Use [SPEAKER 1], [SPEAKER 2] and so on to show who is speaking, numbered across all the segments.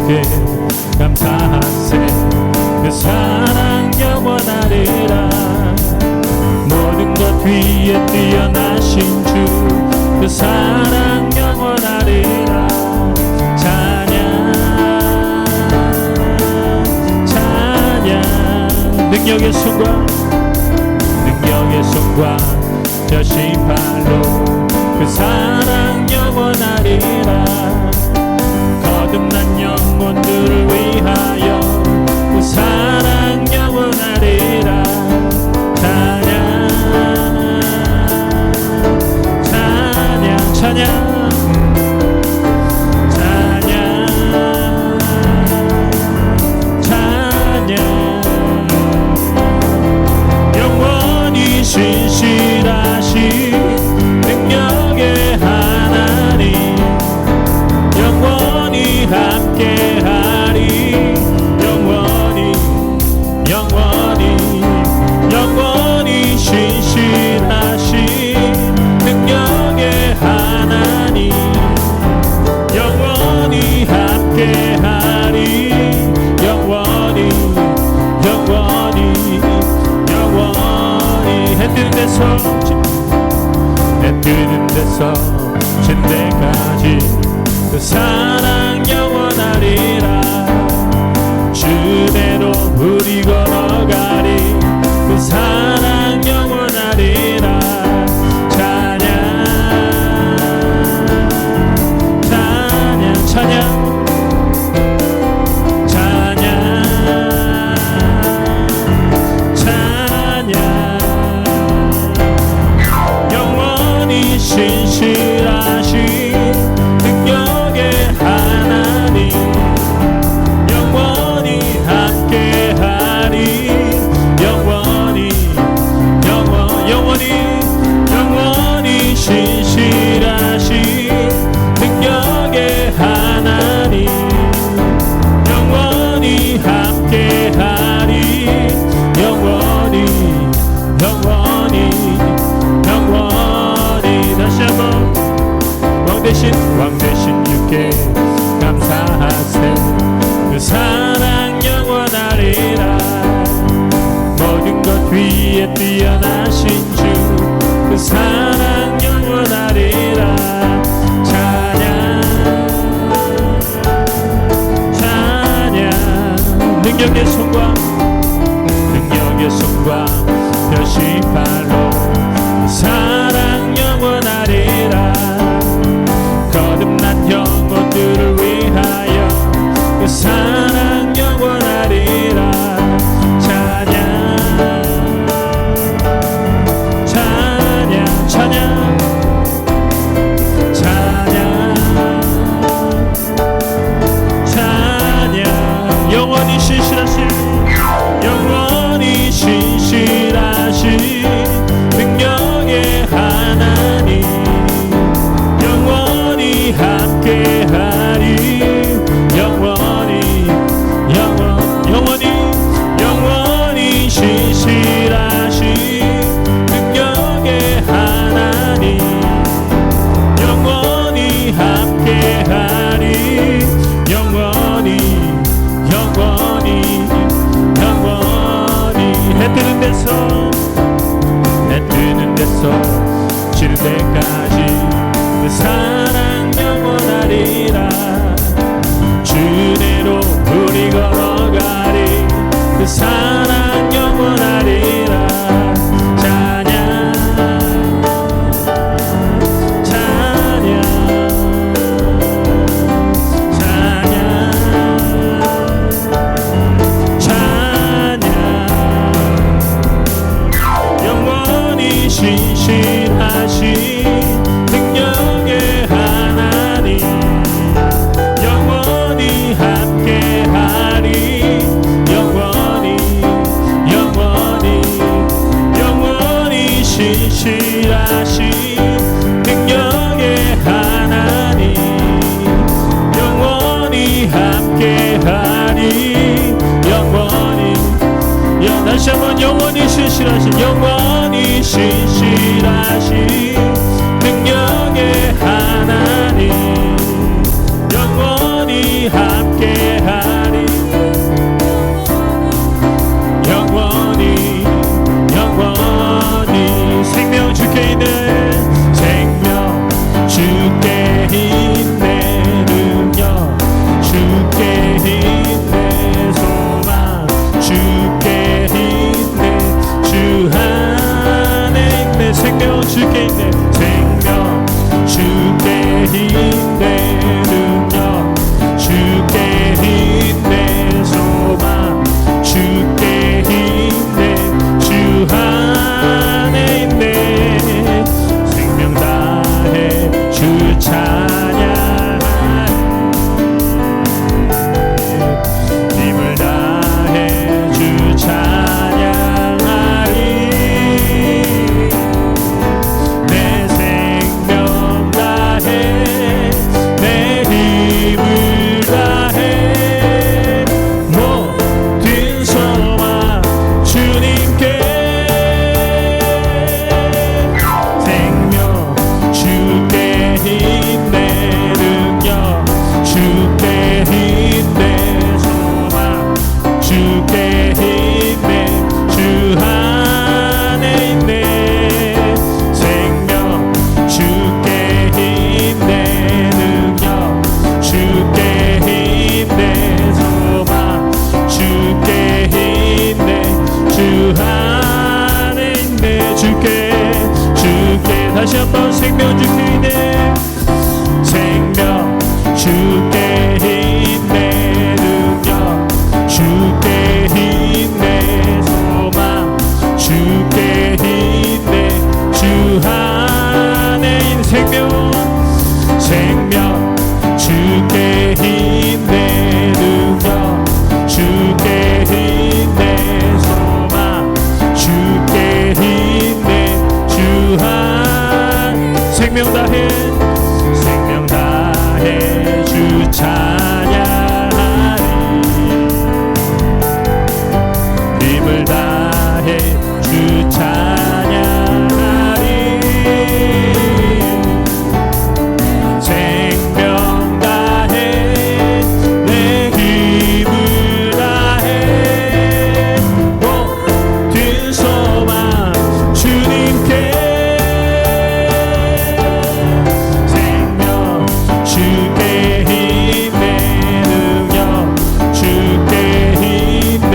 [SPEAKER 1] 주께 감사하세. 그 사랑 영원하리라. 모든 것 위에 뛰어나신 주, 그 사랑 영원하리라. 찬양 찬양. 능력의 손과 저 심판로 그 사랑 영원하리라. 거듭난 영혼들을 위하여 그 사랑 영원하리라. 찬양 찬양 찬양 신실하신 능력의 하나님, 영원히 함께하리. 영원히 신실하신 능력의 하나님, 영원히 함께하리. 영원히 해 뜨는 데서 진 데까지 그 사랑 영원하리라. 주대로 우리 걸어가리. 그 사랑 영원하리라. 찬양 찬양 찬양 신실하신 능력의 하나님, 영원히 함께하리. 영원히 신실하신 능력의 하나님, 영원히 함께하리. 다시 한번 왕 대신 주께 감사하세. 그 사랑 영원하리라. 모든 것 위에 뛰어나신 주, 그 사랑 영원하리라. 찬양 능력의 손과 벼신 발로 사랑 영원하리라. 거듭난 영혼들을 위하여 그 사랑 영원하리라. 찬양 영원히 신실하신 능력의 하나님, 영원히 함께하리. 영원히 신실하신 능력의 하나님, 영원히 함께하리. 해 뜨는 데서 질 때까지 그 사랑 영원하리라. 주대로 우리 걸어가리. 그 사랑 영원하리라. 찬양 신실하신 능력의 하나님, 영원히 함께하리. 영원히 신실하신 능력의 하나님, 영원히 함께하리. 다시 한번 영원히 신실하신 능력의 하나님, 영원히 함께 생명 다해 생명 다해 주 찬양하리 힘을 다해 주 찬양하리 생명 다해 내 힘을 다해 모든 소망 주님께 생명 주께 힘내 능력 주께 힘내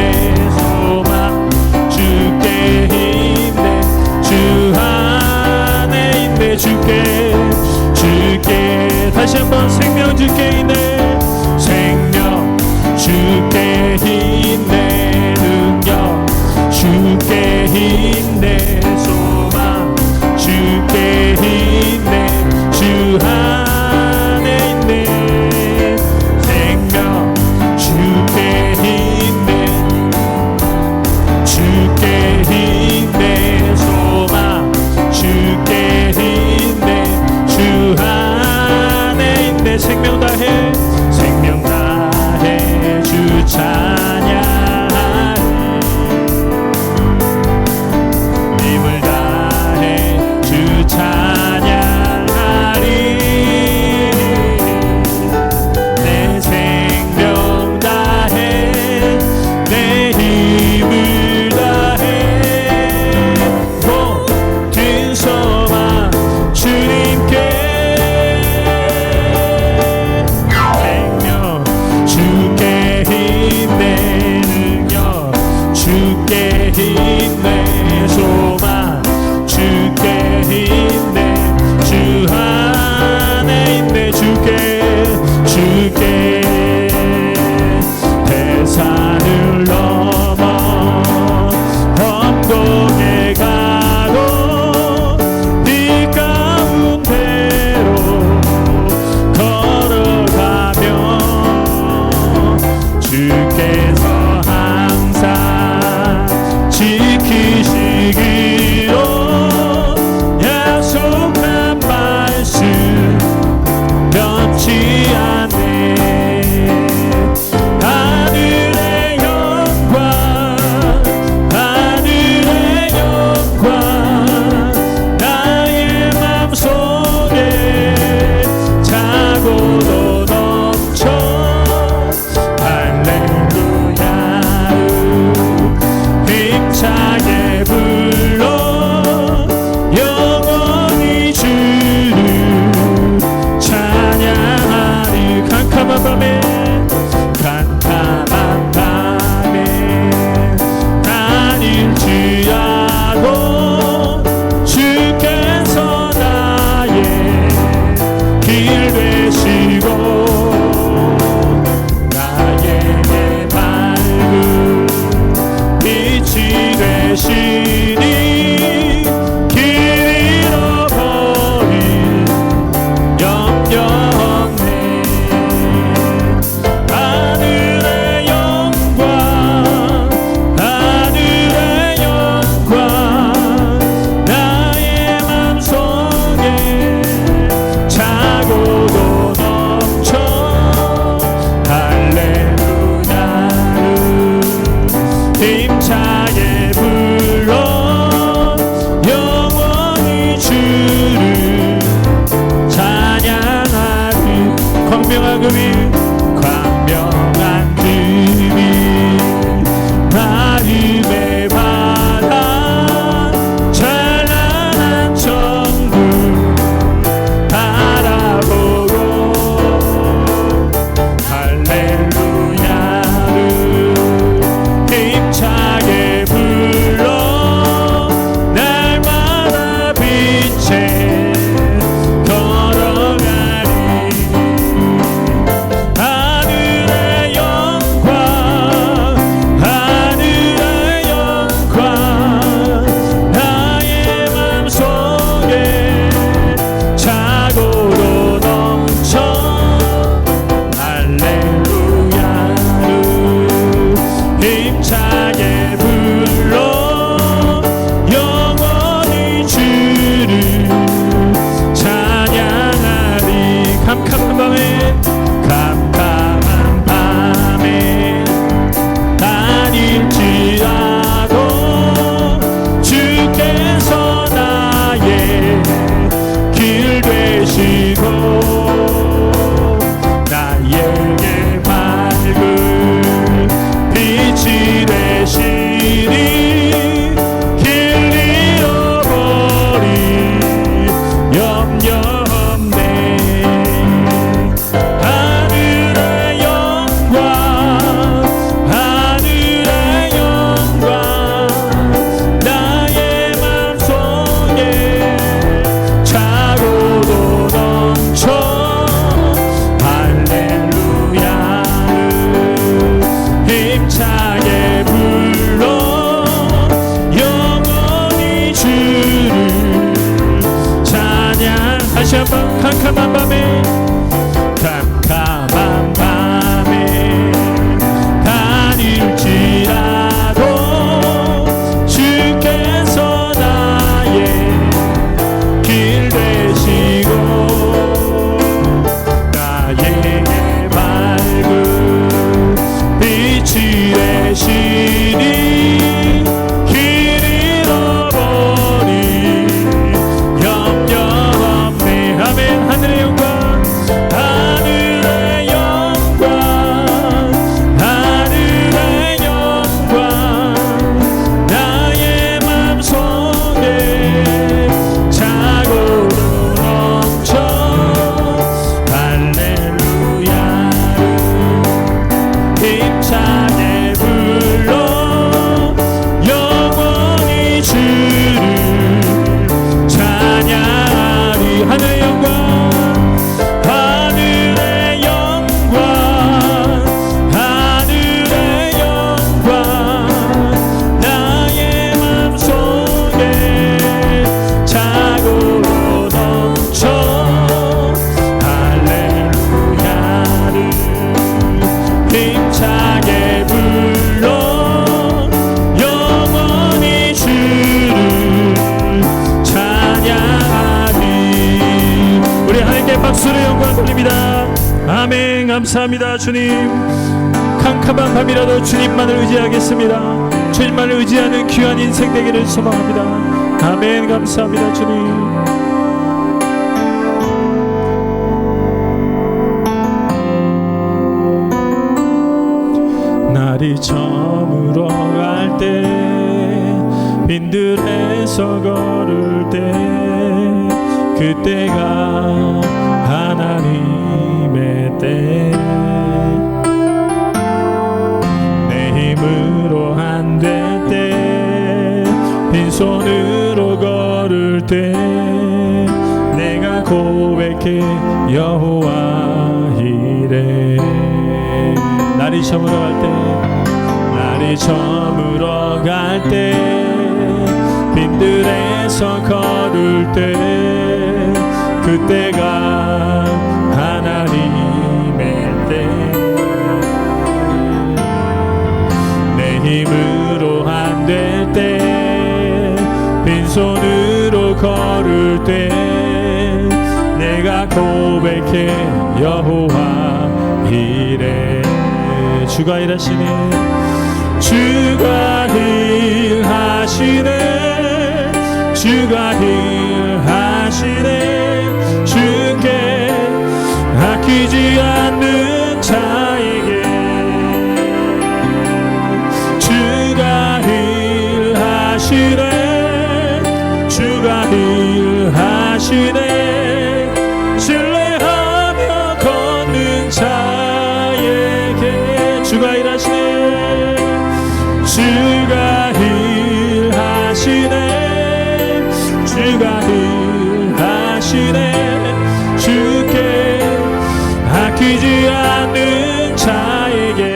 [SPEAKER 1] 소망 주께 힘내 주 안에 있네 주께 다시 한번 생명 주께 있네 생명 주께 힘내 능력 주께 힘내 소망 주께 힘내 주 안에 있네 생명 주께 힘내 주께 힘내 소망 주께 힘내 주 안에 있네 생명 다해 주 찬양하리 힘을 다해 주 찬양하리 내 생명 다해 내 힘을 다해 모든 소망 주님께 생명 주께 힘내 능력 주께 힘내 소망 주께 힘내 주 안에 있네 주께 대산을 넘어 험곡에 가도 네 가운데로 걸어가며 주께서 항상 지키시기로 약속한 말씀 변치 않네 하늘의 영광 나의 맘속에 차고도 넘쳐 할렐루야 힘차게 불러 영원히 주를 찬양. 다시 한번 캄캄한 밤에 다닐지라도 주께서 나의 길 되시고 나에게 밝은 빛이 되시니 길 잃어버린 염려 없네. 아멘. 하늘의 영광 하늘의 영광 하늘의 영광 나의 맘속에 차고도 넘쳐 할렐루야를 힘차게 불러 영원히 주를 찬양하리. 하늘의 영광 하늘의 영광 하늘의 영광 나의 맘속에 차고로 넘쳐 할렐루야를 힘차게 불러 영원히 주를 찬양하리. 우리 하나님께 박수로 영광 돌립니다. 아멘. 감사합니다. 주님, 캄캄한 밤이라도 주님만을 의지하겠습니다. 주님만을 의지하는 귀한 인생 되기를 소망합니다. 아멘. 감사합니다. 주님. 날이 저물어 갈 때 빈들에서 걸을 때 그때가 하나님의 때 내 힘으로 안 될 때 빈손으로 걸을 때 내가 고백해 여호와 이래. 날이 저물어 갈 때 날이 저물어 갈 때 빈들에서 걸을 때 그때가 하나님의 때 내 힘으로 안 될 때 빈손으로 걸을 때 내가 고백해 여호와 이래. 주가 일하시네. 주가 일하시네. 주가 일하시네. 주께 아끼지 않는 자에게 주가 일하시네. 주가 일하시네. 신뢰하며 걷는 자에게 주가 일하시네. 주가 일하시네. 주가 일하시네. 주께 아끼지 않는 자에게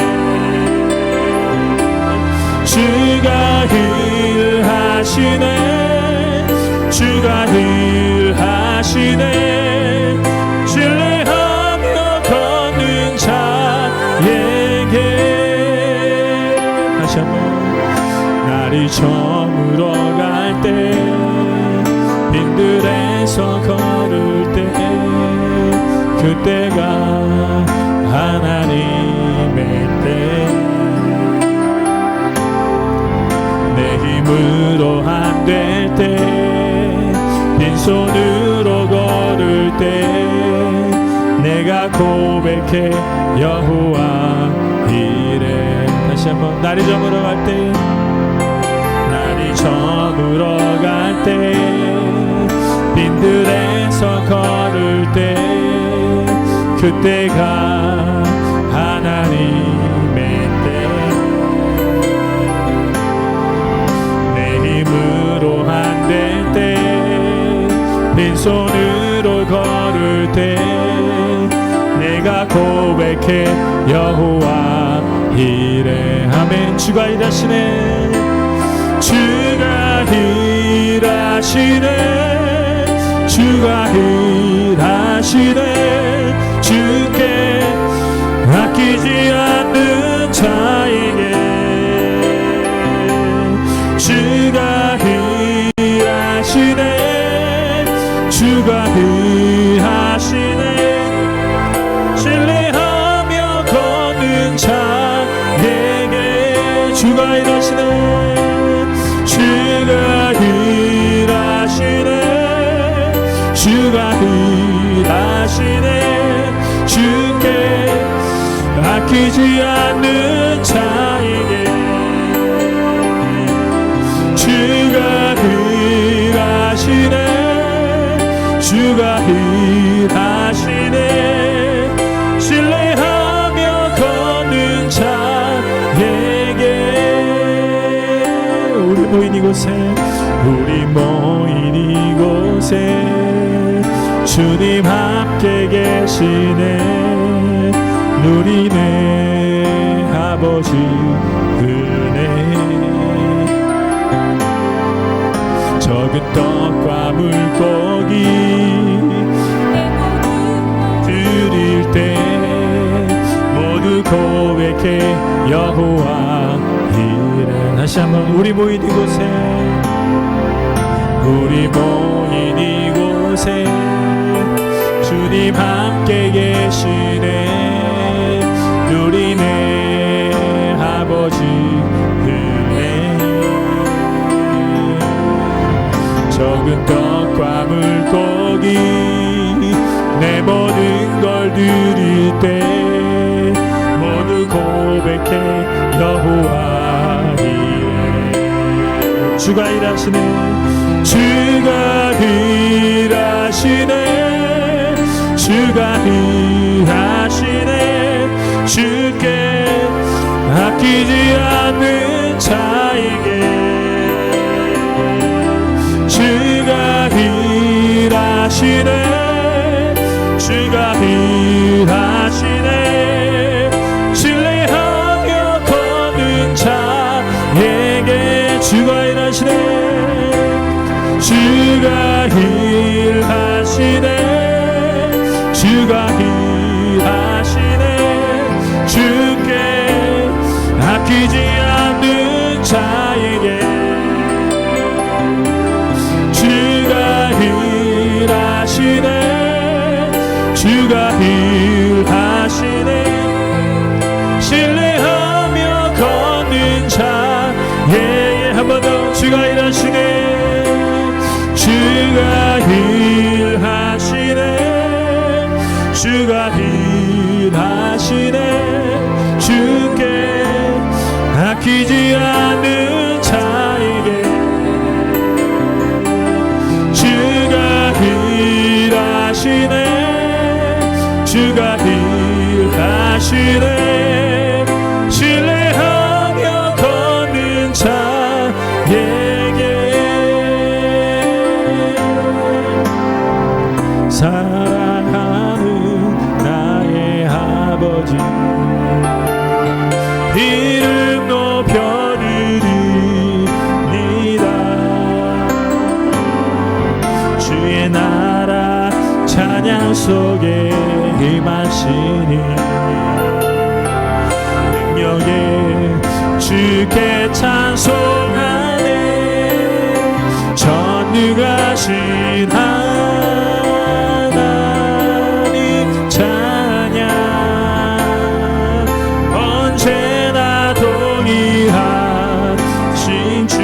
[SPEAKER 1] 주가 일하시네. 주가 일하시네. 신뢰하며 걷는 자에게. 다시 한번. 날이 저물어 갈 때 빈들에서 걸을 때 그때가 하나님의 때 내 힘으로 안 될 때 빈손으로 걸을 때 내가 고백해 여호와 이래. 다시 한번. 날이 저물어 갈 때 날이 저물어 갈 때 빈들에서 걸을 때 그때가 하나님의 때 내 힘으로 안 될 때 빈손으로 걸을 때 내가 고백해 여호와 이래. 아멘. 주가 일하시네. 주가 일하시네. 주가 일하시네. 주께 아끼지 않는 자에게 주가 일하시네. 주가 일하시네. 신뢰하며 걷는 자에게 주가 일하시네. 주가 일하시네. 주가 일하시네. 주께 아끼지 않는 자에게 주가 일하시네. 주가 일하시네. 신뢰하며 걷는 자에게 우리 모인 이곳에 우리 모인 이곳에 주님 함께 계시네. 누리네 아버지 은혜. 적은 떡과 물고기 드릴 때 모두 고백해 여호와 이래. 다시 한번 우리 모인 이곳에 우리 모인 이곳에 주님 함께 계시네. 누리네 아버지 은혜. 적은 떡과 물고기 내 모든 걸 드릴 때 모두 고백해 여호와 이래. 주가 일하시네. 주가 일하시네. 주가 일하시네. 주께 아끼지 않는 자에게 주가 일하시네. 주가 일하시네. 신뢰하며 걷는 자에게 주가 일하시네. 주가 일하시네. 주가 일하시네. 주께 아끼지 않는 자에게 주가 일하시네. 주가 일하시네. 신뢰하며 걷는 자에게 한 번 더 주가 일하시네. 주가 일하시네. 주가 일하시네. 주께 아끼지 않는 자에게 주가 일하시네. 주가 일하시네. 신뢰하며 걷는 자에게 사랑하는 나의 아버지 이름 높여드립니다. 주의 나라 찬양 속에 임하시니 능력에 주께 찬송하네. 전능하신 하나님 찬양 언제나 동일하신 주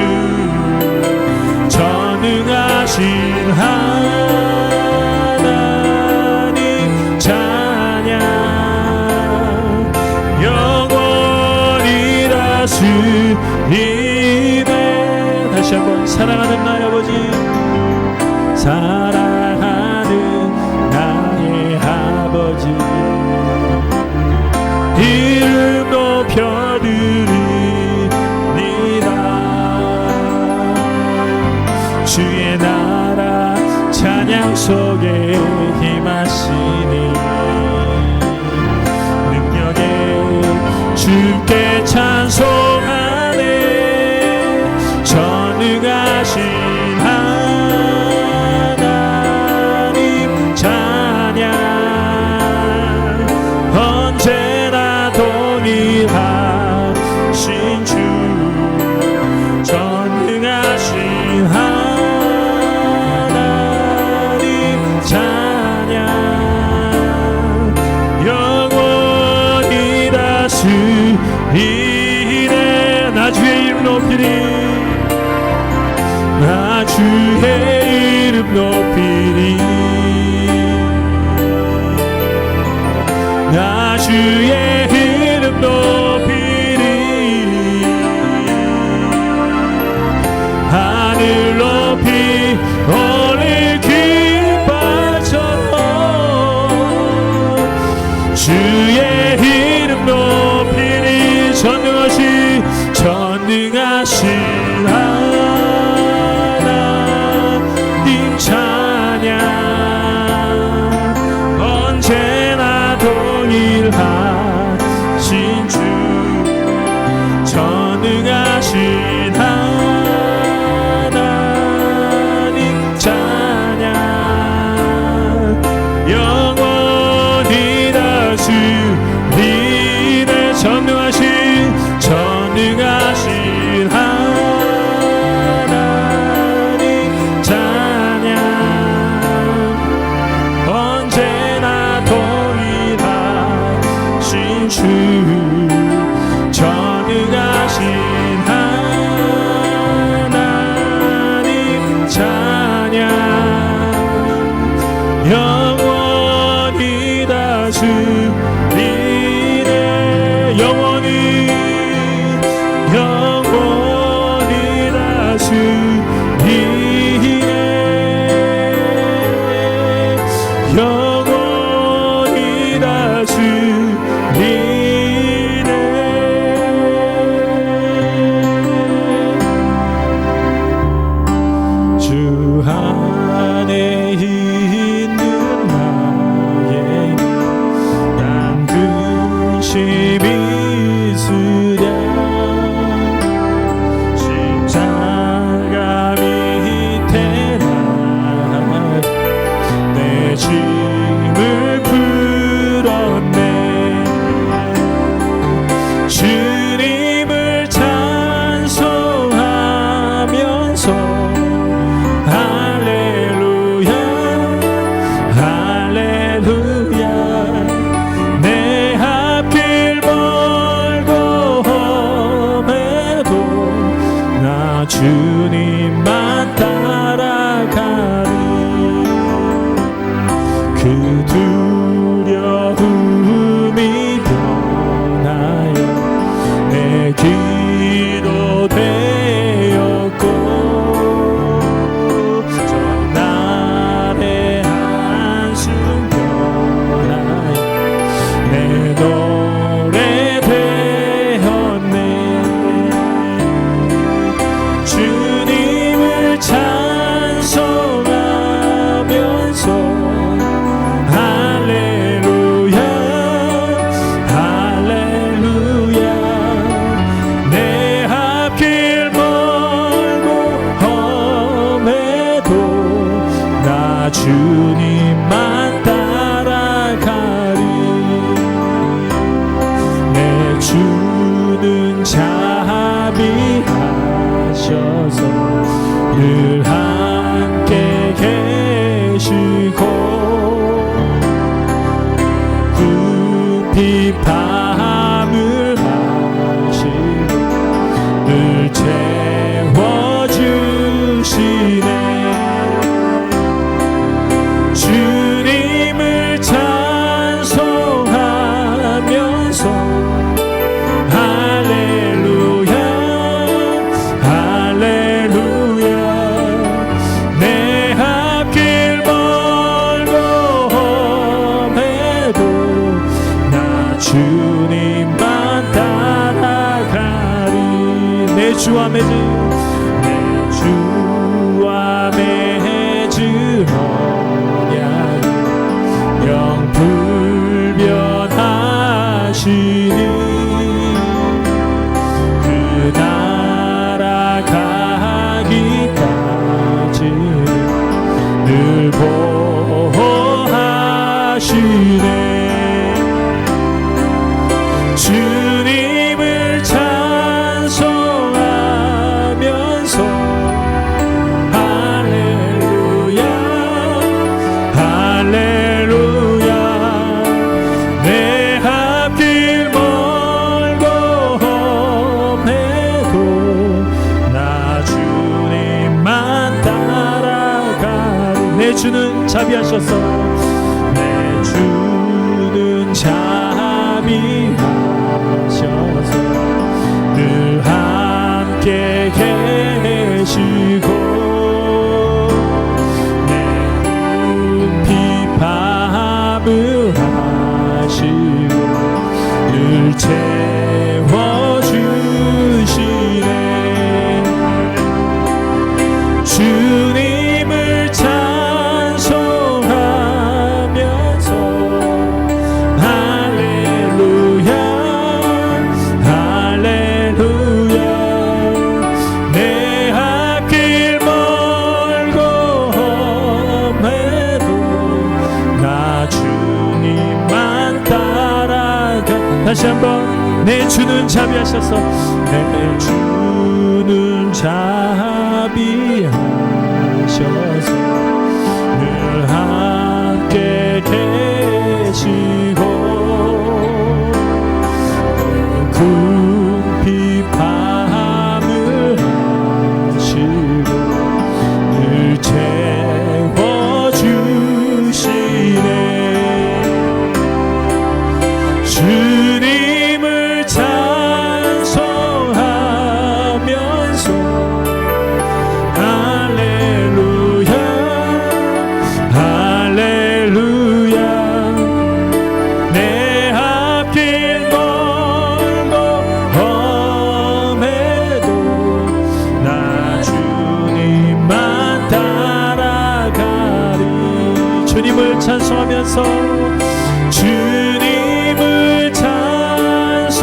[SPEAKER 1] 전능하신 하나님 찬양 영원히 다스리네. 다시 한번 사랑하는 나의 아버지 사랑하는 나의 아버지 이름 높여드립니다. 주의 나라 찬양 속에 임하시니 능력에 주께 찬송하네. 높이리 나 주의 이름 높이리 나 주의 이름 높이리 하늘 높이 오늘 깃발처럼 주의 이름 높이리 전능하신 하나님 찬양 언제나 동일하신 주 전능하신 하나님 찬양 영원히 다스리네 전능하신 하나님 찬양 언제나 동일하신 주 전능하신 하나님 찬양 영원히 다스리네 영원히 다스리네 영원히 다스리네 주 안에 있는 나의 난 근심이 있으랴 십자가 밑에 내 짐을 풀었네 주님을 찬송하면서 할렐루야 할렐루야 내 앞길 멀고 험해도 나 주님만 따라가리 그 두려움이 변하여 내 기도 되었고 전날의 한숨 변하여 내 노래 되었네 주님을 찬송하면서 할렐루야 할렐루야 내 앞길 멀고 험해도 나 주님만 따라가리 내 주는 자비하셔서 늘 함께 계시고 깊이 밤을 마시고 늘 채워주시네 주님을 찬송하면서 할렐루야 할렐루야 내 앞길 멀고 험해도 나 주님만 따라가리 내 주와 맺은 언약 영 불변하시니 그 나라 가기까지 늘 보호하시네 주님을 찬송하면서 주는 자비하셔서 내 주는 자비하셔서 늘 함께 계시고 내 궁핍함을 하시고 늘 채워주시네. 주님을 찬송하면서 할렐루야 할렐루야 내 앞길 멀고 험해도 나 주님만 따라가. 다시 한번 내 주는 자비하셔서 내 주는 자비하셔서 늘 함께 계시고 궁핍함을 하시고 늘 채워주시네. 주님을 찬송하면서 할렐루야 할렐루야 내 앞길 멀고 험해도 나 주님만 따라가리. 주님을 찬송하면서 주님을 찬송하면서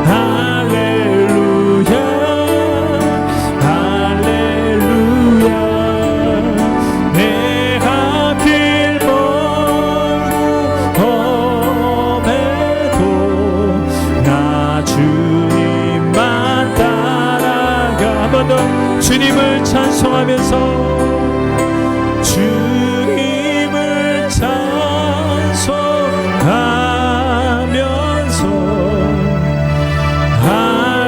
[SPEAKER 1] 할렐루야 할렐루야 내 앞길 멀고 험해도 나 주님만 따라가. 한 번 더 주님을 찬송하면서 주님을 찬송하면서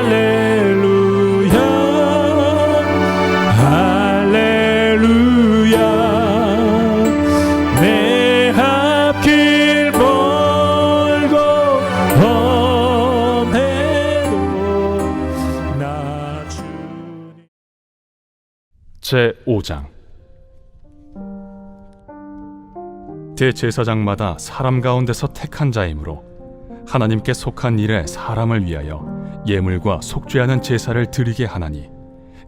[SPEAKER 1] 할렐루야 할렐루야 내 앞길 멀고 험해도 나 주님.
[SPEAKER 2] 제5장. 대제사장마다 사람 가운데서 택한 자이므로 하나님께 속한 일에 사람을 위하여 예물과 속죄하는 제사를 드리게 하나니,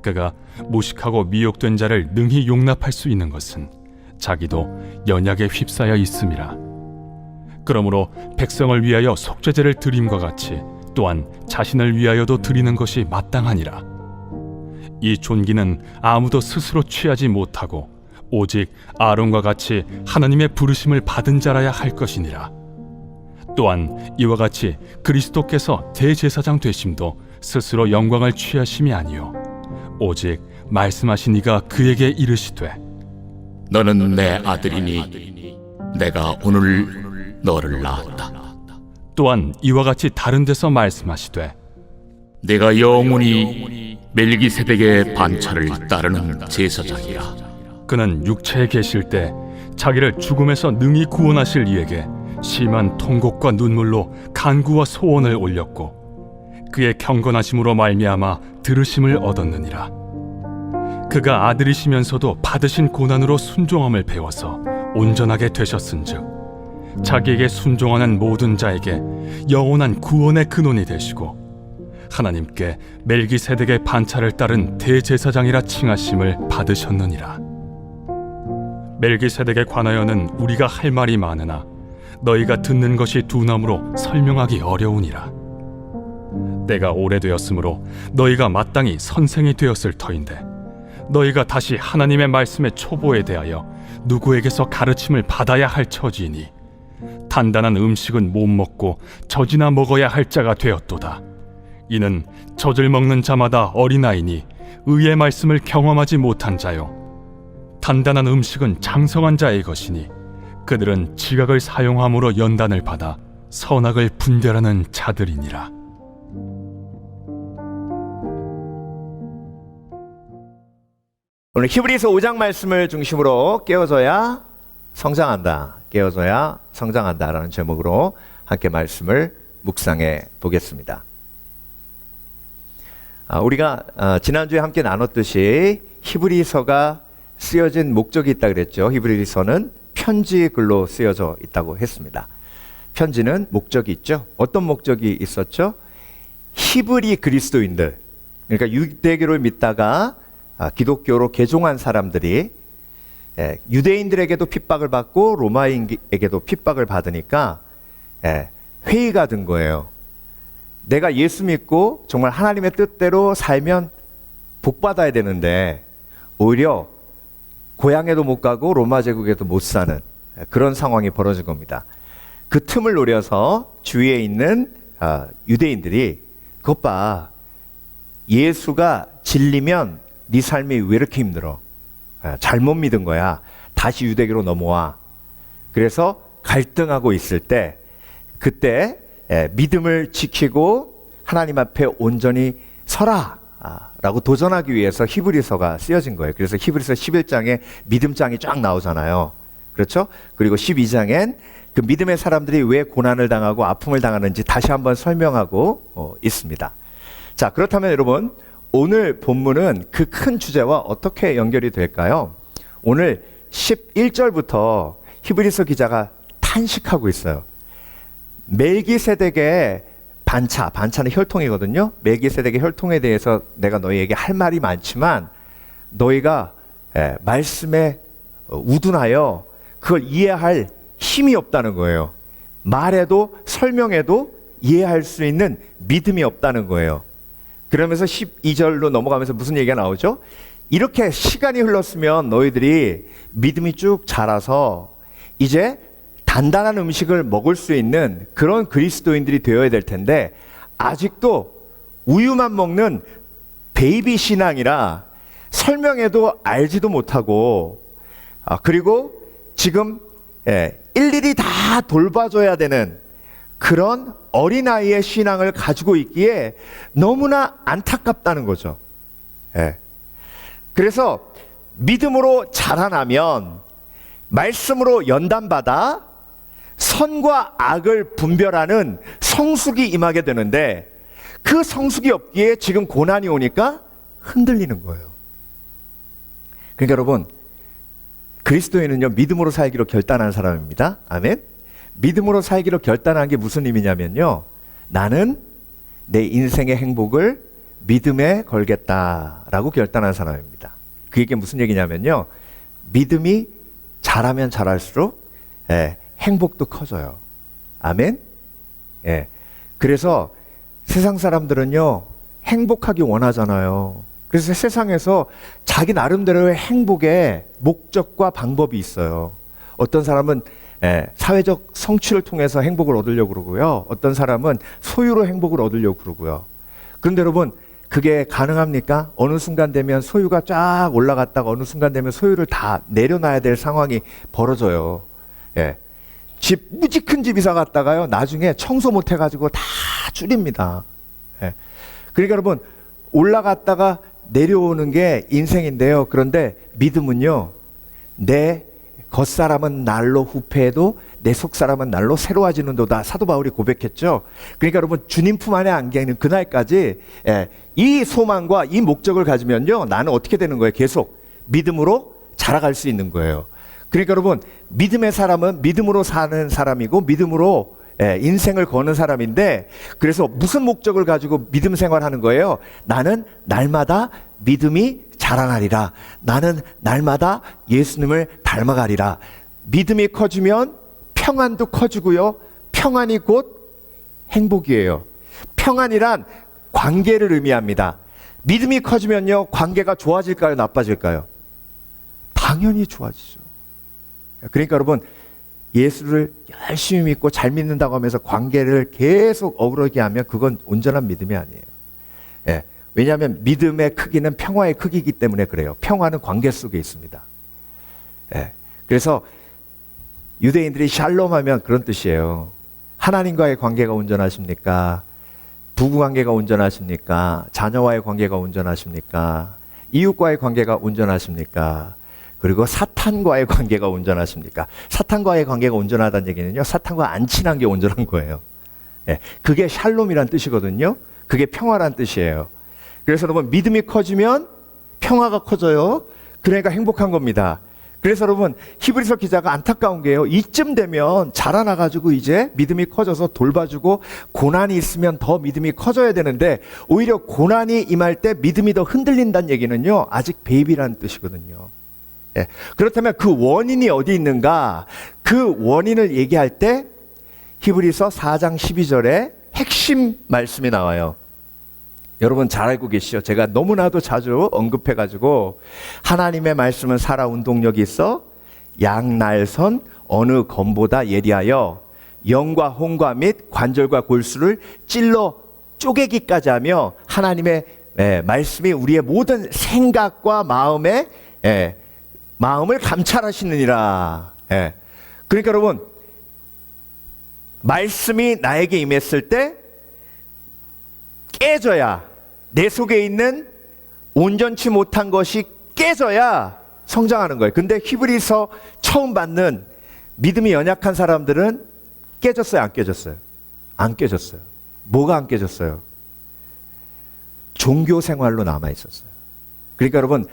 [SPEAKER 2] 그가 무식하고 미혹된 자를 능히 용납할 수 있는 것은 자기도 연약에 휩싸여 있음이라. 그러므로 백성을 위하여 속죄제를 드림과 같이 또한 자신을 위하여도 드리는 것이 마땅하니라. 이 존귀는 아무도 스스로 취하지 못하고 오직 아론과 같이 하나님의 부르심을 받은 자라야 할 것이니라. 또한 이와 같이 그리스도께서 대제사장 되심도 스스로 영광을 취하심이 아니요 오직 말씀하신 이가 그에게 이르시되
[SPEAKER 3] 너는 내 아들이니 내가 오늘 너를 낳았다.
[SPEAKER 2] 또한 이와 같이 다른 데서 말씀하시되
[SPEAKER 3] 내가 영원히 멜기세덱의 반차를 따르는 제사장이라.
[SPEAKER 2] 그는 육체에 계실 때 자기를 죽음에서 능히 구원하실 이에게 심한 통곡과 눈물로 간구와 소원을 올렸고 그의 경건하심으로 말미암아 들으심을 얻었느니라. 그가 아들이시면서도 받으신 고난으로 순종함을 배워서 온전하게 되셨은즉 자기에게 순종하는 모든 자에게 영원한 구원의 근원이 되시고 하나님께 멜기세덱의 반차를 따른 대제사장이라 칭하심을 받으셨느니라. 멜기세덱에 관하여는 우리가 할 말이 많으나 너희가 듣는 것이 두나무로 설명하기 어려우니라. 때가 오래되었으므로 너희가 마땅히 선생이 되었을 터인데 너희가 다시 하나님의 말씀의 초보에 대하여 누구에게서 가르침을 받아야 할 처지이니 단단한 음식은 못 먹고 젖이나 먹어야 할 자가 되었도다. 이는 젖을 먹는 자마다 어린아이니 의의 말씀을 경험하지 못한 자요 단단한 음식은 장성한 자의 것이니 그들은 지각을 사용함으로 연단을 받아 선악을 분별하는 자들이니라.
[SPEAKER 4] 오늘 히브리서 5장 말씀을 중심으로 깨어져야 성장한다, 깨어져야 성장한다라는 제목으로 함께 말씀을 묵상해 보겠습니다. 우리가 지난주에 함께 나눴듯이 히브리서가 쓰여진 목적이 있다 그랬죠. 히브리서는 편지 글로 쓰여져 있다고 했습니다. 편지는 목적이 있죠. 어떤 목적이 있었죠? 히브리 그리스도인들, 그러니까 유대교를 믿다가 기독교로 개종한 사람들이 유대인들에게도 핍박을 받고 로마인에게도 핍박을 받으니까 회의가 든 거예요. 내가 예수 믿고 정말 하나님의 뜻대로 살면 복 받아야 되는데 오히려 고향에도 못 가고 로마 제국에도 못 사는 그런 상황이 벌어진 겁니다. 그 틈을 노려서 주위에 있는 유대인들이 그것 봐, 예수가 진리면 네 삶이 왜 이렇게 힘들어? 잘못 믿은 거야. 다시 유대교로 넘어와. 그래서 갈등하고 있을 때 그때 믿음을 지키고 하나님 앞에 온전히 서라 라고 도전하기 위해서 히브리서가 쓰여진 거예요. 그래서 히브리서 11장에 믿음장이 쫙 나오잖아요. 그렇죠? 그리고 12장엔 그 믿음의 사람들이 왜 고난을 당하고 아픔을 당하는지 다시 한번 설명하고 있습니다. 자, 그렇다면 여러분, 오늘 본문은 그 큰 주제와 어떻게 연결이 될까요? 오늘 11절부터 히브리서 기자가 탄식하고 있어요. 멜기세덱의 반차는 혈통이거든요. 멜기세덱의 혈통에 대해서 내가 너희에게 할 말이 많지만 너희가 말씀에 우둔하여 그걸 이해할 힘이 없다는 거예요. 말해도 설명해도 이해할 수 있는 믿음이 없다는 거예요. 그러면서 12절로 넘어가면서 무슨 얘기가 나오죠? 이렇게 시간이 흘렀으면 너희들이 믿음이 쭉 자라서 이제 단단한 음식을 먹을 수 있는 그런 그리스도인들이 되어야 될 텐데 아직도 우유만 먹는 베이비 신앙이라 설명해도 알지도 못하고 그리고 지금 일일이 다 돌봐줘야 되는 그런 어린아이의 신앙을 가지고 있기에 너무나 안타깝다는 거죠. 그래서 믿음으로 자라나면 말씀으로 연단받아 선과 악을 분별하는 성숙이 임하게 되는데 그 성숙이 없기에 지금 고난이 오니까 흔들리는 거예요. 그러니까 여러분, 그리스도인은요, 믿음으로 살기로 결단한 사람입니다. 아멘. 믿음으로 살기로 결단한 게 무슨 의미냐면요, 나는 내 인생의 행복을 믿음에 걸겠다라고 결단한 사람입니다. 그게 무슨 얘기냐면요, 믿음이 잘하면 잘할수록 행복도 커져요. 아멘. 그래서 세상 사람들은요, 행복하기 원하잖아요. 그래서 세상에서 자기 나름대로의 행복의 목적과 방법이 있어요. 어떤 사람은 사회적 성취를 통해서 행복을 얻으려고 그러고요. 어떤 사람은 소유로 행복을 얻으려고 그러고요. 그런데 여러분, 그게 가능합니까? 어느 순간 되면 소유가 쫙 올라갔다가 어느 순간 되면 소유를 다 내려놔야 될 상황이 벌어져요. 집, 무지 큰 집 이사 갔다가요, 나중에 청소 못 해가지고 다 줄입니다. 그러니까 여러분, 올라갔다가 내려오는 게 인생인데요. 그런데 믿음은요, 내 겉사람은 날로 후패해도 내 속사람은 날로 새로워지는도다. 사도 바울이 고백했죠. 그러니까 여러분, 주님 품 안에 안기는 그날까지 이 소망과 이 목적을 가지면요, 나는 어떻게 되는 거예요? 계속 믿음으로 자라갈 수 있는 거예요. 그러니까 여러분, 믿음의 사람은 믿음으로 사는 사람이고 믿음으로 인생을 거는 사람인데, 그래서 무슨 목적을 가지고 믿음 생활하는 거예요? 나는 날마다 믿음이 자라나리라. 나는 날마다 예수님을 닮아가리라. 믿음이 커지면 평안도 커지고요, 평안이 곧 행복이에요. 평안이란 관계를 의미합니다. 믿음이 커지면요, 관계가 좋아질까요, 나빠질까요? 당연히 좋아지죠. 그러니까 여러분, 예수를 열심히 믿고 잘 믿는다고 하면서 관계를 계속 어그러게 하면 그건 온전한 믿음이 아니에요. 왜냐하면 믿음의 크기는 평화의 크기이기 때문에 그래요. 평화는 관계 속에 있습니다. 그래서 유대인들이 샬롬하면 그런 뜻이에요. 하나님과의 관계가 온전하십니까? 부부관계가 온전하십니까? 자녀와의 관계가 온전하십니까? 이웃과의 관계가 온전하십니까? 그리고 사탄과의 관계가 온전하십니까? 사탄과의 관계가 온전하다는 얘기는요, 사탄과 안 친한 게 온전한 거예요. 예, 그게 샬롬이란 뜻이거든요. 그게 평화란 뜻이에요. 그래서 여러분, 믿음이 커지면 평화가 커져요. 그러니까 행복한 겁니다. 그래서 여러분, 히브리서 기자가 안타까운 게요, 이쯤 되면 자라나가지고 이제 믿음이 커져서 돌봐주고 고난이 있으면 더 믿음이 커져야 되는데, 오히려 고난이 임할 때 믿음이 더 흔들린다는 얘기는요, 아직 베이비라는 뜻이거든요. 예. 그렇다면 그 원인이 어디 있는가? 그 원인을 얘기할 때 히브리서 4장 12절에 핵심 말씀이 나와요. 여러분 잘 알고 계시죠? 제가 너무나도 자주 언급해가지고, 하나님의 말씀은 살아 운동력이 있어 양날선 어느 검보다 예리하여 영과 혼과 및 관절과 골수를 찔러 쪼개기까지 하며 하나님의 말씀이 우리의 모든 생각과 마음을 감찰하시느니라. 그러니까 여러분, 말씀이 나에게 임했을 때 깨져야, 내 속에 있는 온전치 못한 것이 깨져야 성장하는 거예요. 근데 히브리서 처음 받는 믿음이 연약한 사람들은 깨졌어요, 안 깨졌어요? 안 깨졌어요. 뭐가 안 깨졌어요? 종교 생활로 남아 있었어요. 그러니까 여러분,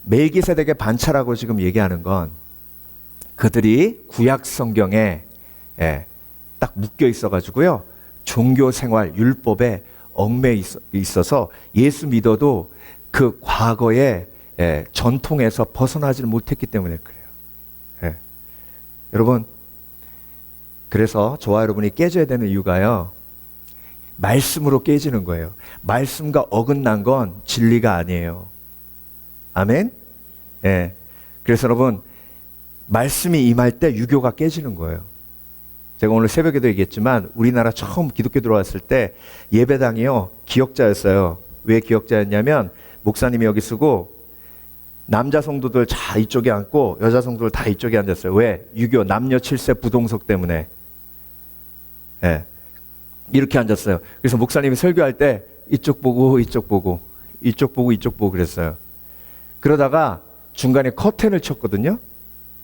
[SPEAKER 4] 멜기세덱의 반차라고 지금 얘기하는 건, 그들이 구약 성경에 딱 묶여 있어가지고요, 종교 생활 율법에 얽매여 있어서 예수 믿어도 그 과거의 전통에서 벗어나지를 못했기 때문에 그래요. 여러분, 그래서 저와 여러분이 깨져야 되는 이유가요, 말씀으로 깨지는 거예요. 말씀과 어긋난 건 진리가 아니에요. 아멘? 그래서 여러분, 말씀이 임할 때 유교가 깨지는 거예요. 제가 오늘 새벽에도 얘기했지만, 우리나라 처음 기독교 들어왔을 때 예배당이요, 기역자였어요. 왜 기역자였냐면, 목사님이 여기 쓰고 남자 성도들 다 이쪽에 앉고 여자 성도들 다 이쪽에 앉았어요. 왜? 유교 남녀 7세 부동석 때문에. 이렇게 앉았어요. 그래서 목사님이 설교할 때 이쪽 보고 이쪽 보고 이쪽 보고 이쪽 보고 그랬어요. 그러다가 중간에 커튼을 쳤거든요.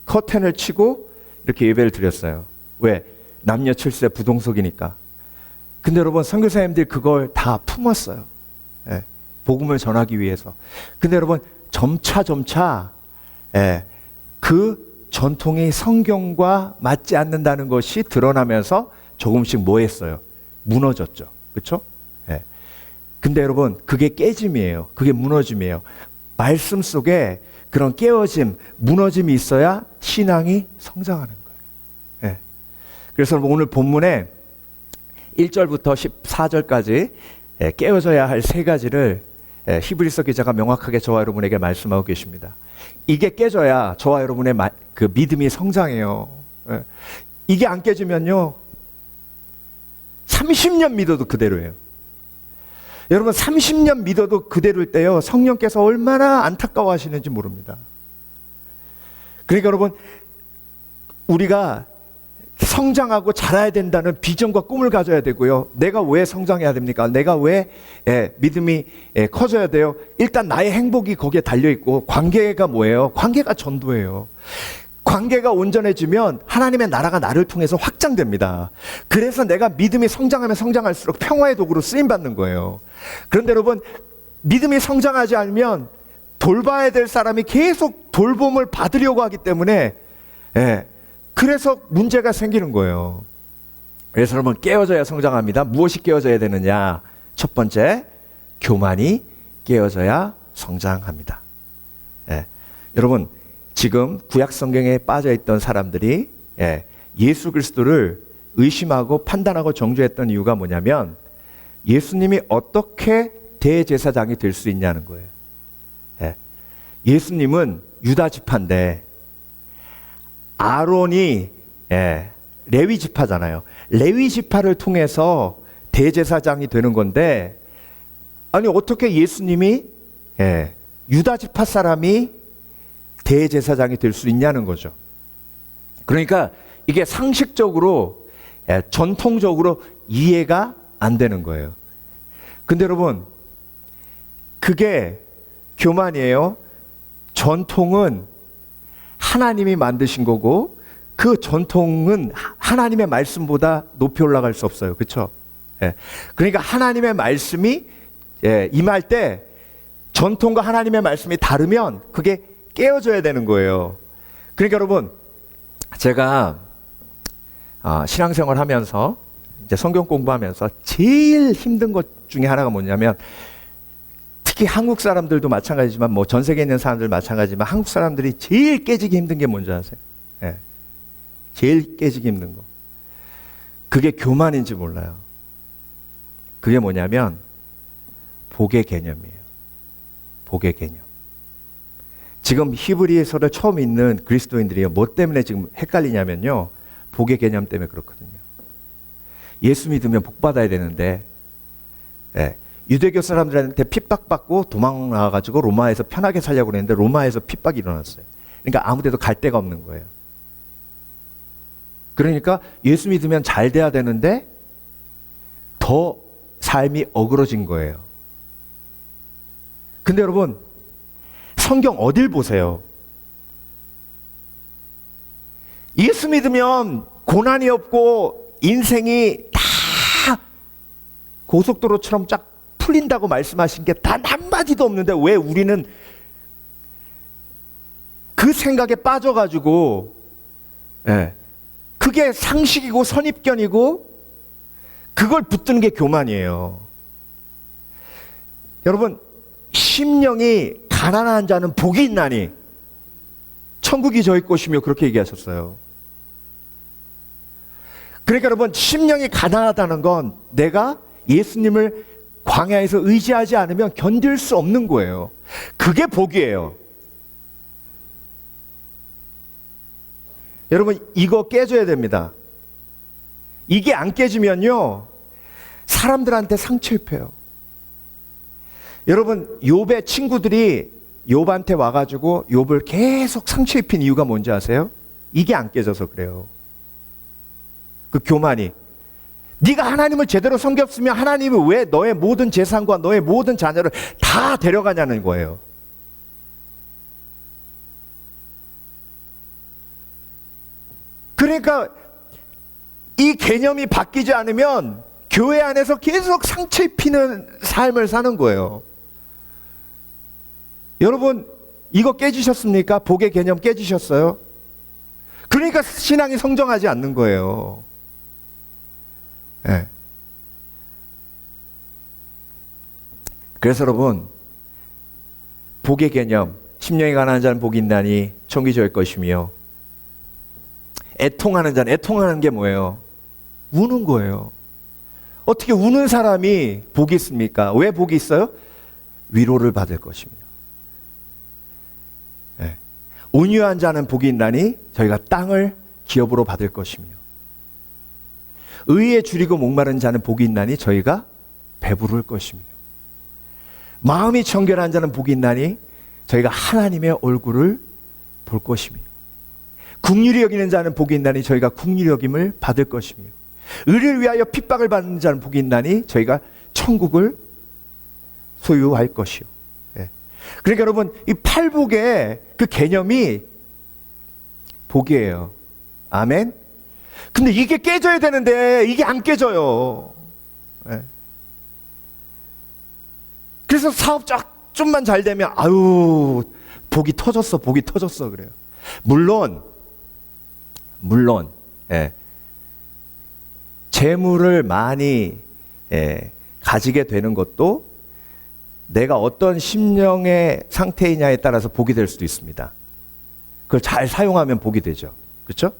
[SPEAKER 4] 커튼을 치고 이렇게 예배를 드렸어요. 왜? 남녀 7세 부동석이니까. 근데 여러분, 선교사님들이 그걸 다 품었어요. 복음을 전하기 위해서. 근데 여러분, 점차 그 전통이 성경과 맞지 않는다는 것이 드러나면서 조금씩 뭐 했어요? 무너졌죠. 그렇죠? 근데 여러분, 그게 깨짐이에요. 그게 무너짐이에요. 말씀 속에 그런 깨어짐, 무너짐이 있어야 신앙이 성장하는 거예요. 그래서 오늘 본문에 1절부터 14절까지 깨어져야 할 세 가지를 히브리서 기자가 명확하게 저와 여러분에게 말씀하고 계십니다. 이게 깨져야 저와 여러분의 그 믿음이 성장해요. 이게 안 깨지면요, 30년 믿어도 그대로예요. 여러분, 30년 믿어도 그대로일 때요, 성령께서 얼마나 안타까워 하시는지 모릅니다. 그러니까 여러분, 우리가 성장하고 자라야 된다는 비전과 꿈을 가져야 되고요. 내가 왜 성장해야 됩니까? 내가 왜 믿음이 커져야 돼요? 일단 나의 행복이 거기에 달려있고, 관계가 뭐예요? 관계가 전도예요. 관계가 온전해지면 하나님의 나라가 나를 통해서 확장됩니다. 그래서 내가 믿음이 성장하면 성장할수록 평화의 도구로 쓰임받는 거예요. 그런데 여러분, 믿음이 성장하지 않으면 돌봐야 될 사람이 계속 돌봄을 받으려고 하기 때문에 그래서 문제가 생기는 거예요. 그래서 여러분, 깨어져야 성장합니다. 무엇이 깨어져야 되느냐? 첫 번째, 교만이 깨어져야 성장합니다. 여러분, 지금 구약 성경에 빠져있던 사람들이 예수 그리스도를 의심하고 판단하고 정죄했던 이유가 뭐냐면, 예수님이 어떻게 대제사장이 될 수 있냐는 거예요. 예수님은 유다 지파인데, 아론이 레위 지파잖아요. 레위 지파를 통해서 대제사장이 되는 건데, 아니 어떻게 예수님이 유다 지파 사람이 대제사장이 될 수 있냐는 거죠. 그러니까 이게 상식적으로, 전통적으로 이해가 안 되는 거예요. 근데 여러분, 그게 교만이에요. 전통은 하나님이 만드신 거고 그 전통은 하나님의 말씀보다 높이 올라갈 수 없어요. 그렇죠? 예. 그러니까 하나님의 말씀이 임할 때 전통과 하나님의 말씀이 다르면 그게 깨어져야 되는 거예요. 그러니까 여러분, 제가 신앙생활 하면서 이제 성경 공부하면서 제일 힘든 것 중에 하나가 뭐냐면, 특히 한국 사람들도 마찬가지지만 뭐 전 세계에 있는 사람들 마찬가지지만 한국 사람들이 제일 깨지기 힘든 게 뭔지 아세요? 예. 제일 깨지기 힘든 거. 그게 교만인지 몰라요. 그게 뭐냐면 복의 개념이에요. 복의 개념. 지금 히브리서를 처음 읽는 그리스도인들이 뭐 때문에 지금 헷갈리냐면요, 복의 개념 때문에 그렇거든요. 예수 믿으면 복 받아야 되는데, 유대교 사람들한테 핍박받고 도망 나와가지고 로마에서 편하게 살려고 그랬는데 로마에서 핍박이 일어났어요. 그러니까 아무데도 갈 데가 없는 거예요. 그러니까 예수 믿으면 잘 돼야 되는데 더 삶이 어그러진 거예요. 근데 여러분, 성경 어딜 보세요? 예수 믿으면 고난이 없고 인생이 다 고속도로처럼 쫙 풀린다고 말씀하신 게 단 한마디도 없는데 왜 우리는 그 생각에 빠져가지고, 그게 상식이고 선입견이고 그걸 붙드는 게 교만이에요. 여러분, 심령이 가난한 자는 복이 있나니 천국이 저희 것이며 그렇게 얘기하셨어요. 그러니까 여러분, 심령이 가난하다는 건 내가 예수님을 광야에서 의지하지 않으면 견딜 수 없는 거예요. 그게 복이에요. 여러분, 이거 깨져야 됩니다. 이게 안 깨지면요, 사람들한테 상처 입혀요. 여러분, 욥의 친구들이 욥한테 와가지고 욥을 계속 상처 입힌 이유가 뭔지 아세요? 이게 안 깨져서 그래요. 그 교만이. 네가 하나님을 제대로 섬겼으면 하나님이 왜 너의 모든 재산과 너의 모든 자녀를 다 데려가냐는 거예요. 그러니까 이 개념이 바뀌지 않으면 교회 안에서 계속 상처 입히는 삶을 사는 거예요. 여러분, 이거 깨지셨습니까? 복의 개념 깨지셨어요? 그러니까 신앙이 성장하지 않는 거예요. 네. 그래서 여러분, 복의 개념, 심령이 가난한 자는 복이 있나니 천국이 저의 것이며, 애통하는 자는, 애통하는 게 뭐예요? 우는 거예요. 어떻게 우는 사람이 복이 있습니까? 왜 복이 있어요? 위로를 받을 것이며. 네. 온유한 자는 복이 있나니 저희가 땅을 기업으로 받을 것이며, 의에 줄이고 목마른 자는 복이 있나니 저희가 배부를 것이며, 마음이 청결한 자는 복이 있나니 저희가 하나님의 얼굴을 볼 것이며, 긍휼히 여기는 자는 복이 있나니 저희가 긍휼히 여김을 받을 것이며, 의를 위하여 핍박을 받는 자는 복이 있나니 저희가 천국을 소유할 것이요. 예. 그러니까 여러분, 이 팔복의 그 개념이 복이에요. 아멘. 근데 이게 깨져야 되는데 이게 안 깨져요. 예. 그래서 사업 좀만 잘 되면 아유, 복이 터졌어, 복이 터졌어 그래요. 물론 예, 재물을 많이 가지게 되는 것도 내가 어떤 심령의 상태이냐에 따라서 복이 될 수도 있습니다. 그걸 잘 사용하면 복이 되죠. 그렇죠?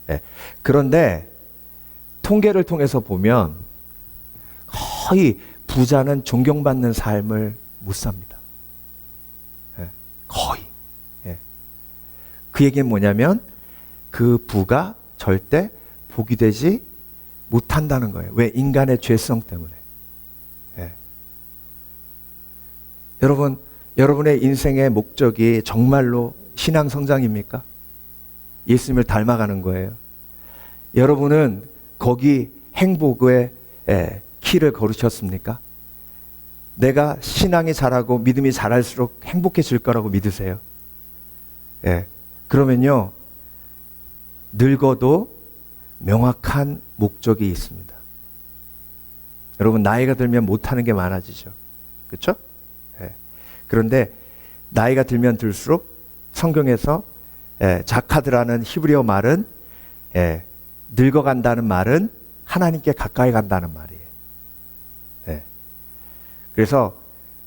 [SPEAKER 4] 예. 그런데 통계를 통해서 보면 거의 부자는 존경받는 삶을 못 삽니다. 예. 거의. 예. 그 얘기는 뭐냐면 그 부가 절대 복이 되지 못한다는 거예요. 왜? 인간의 죄성 때문에. 예. 여러분, 여러분의 인생의 목적이 정말로 신앙 성장입니까? 예수님을 닮아가는 거예요. 여러분은 거기 행복의 키를 걸으셨습니까? 내가 신앙이 자라고 믿음이 자랄수록 행복해질 거라고 믿으세요? 예. 그러면요, 늙어도 명확한 목적이 있습니다. 여러분, 나이가 들면 못하는 게 많아지죠. 그렇죠? 예. 그런데 나이가 들면 들수록 성경에서 자카드라는 히브리어 말은 늙어간다는 말은 하나님께 가까이 간다는 말이에요. 예. 그래서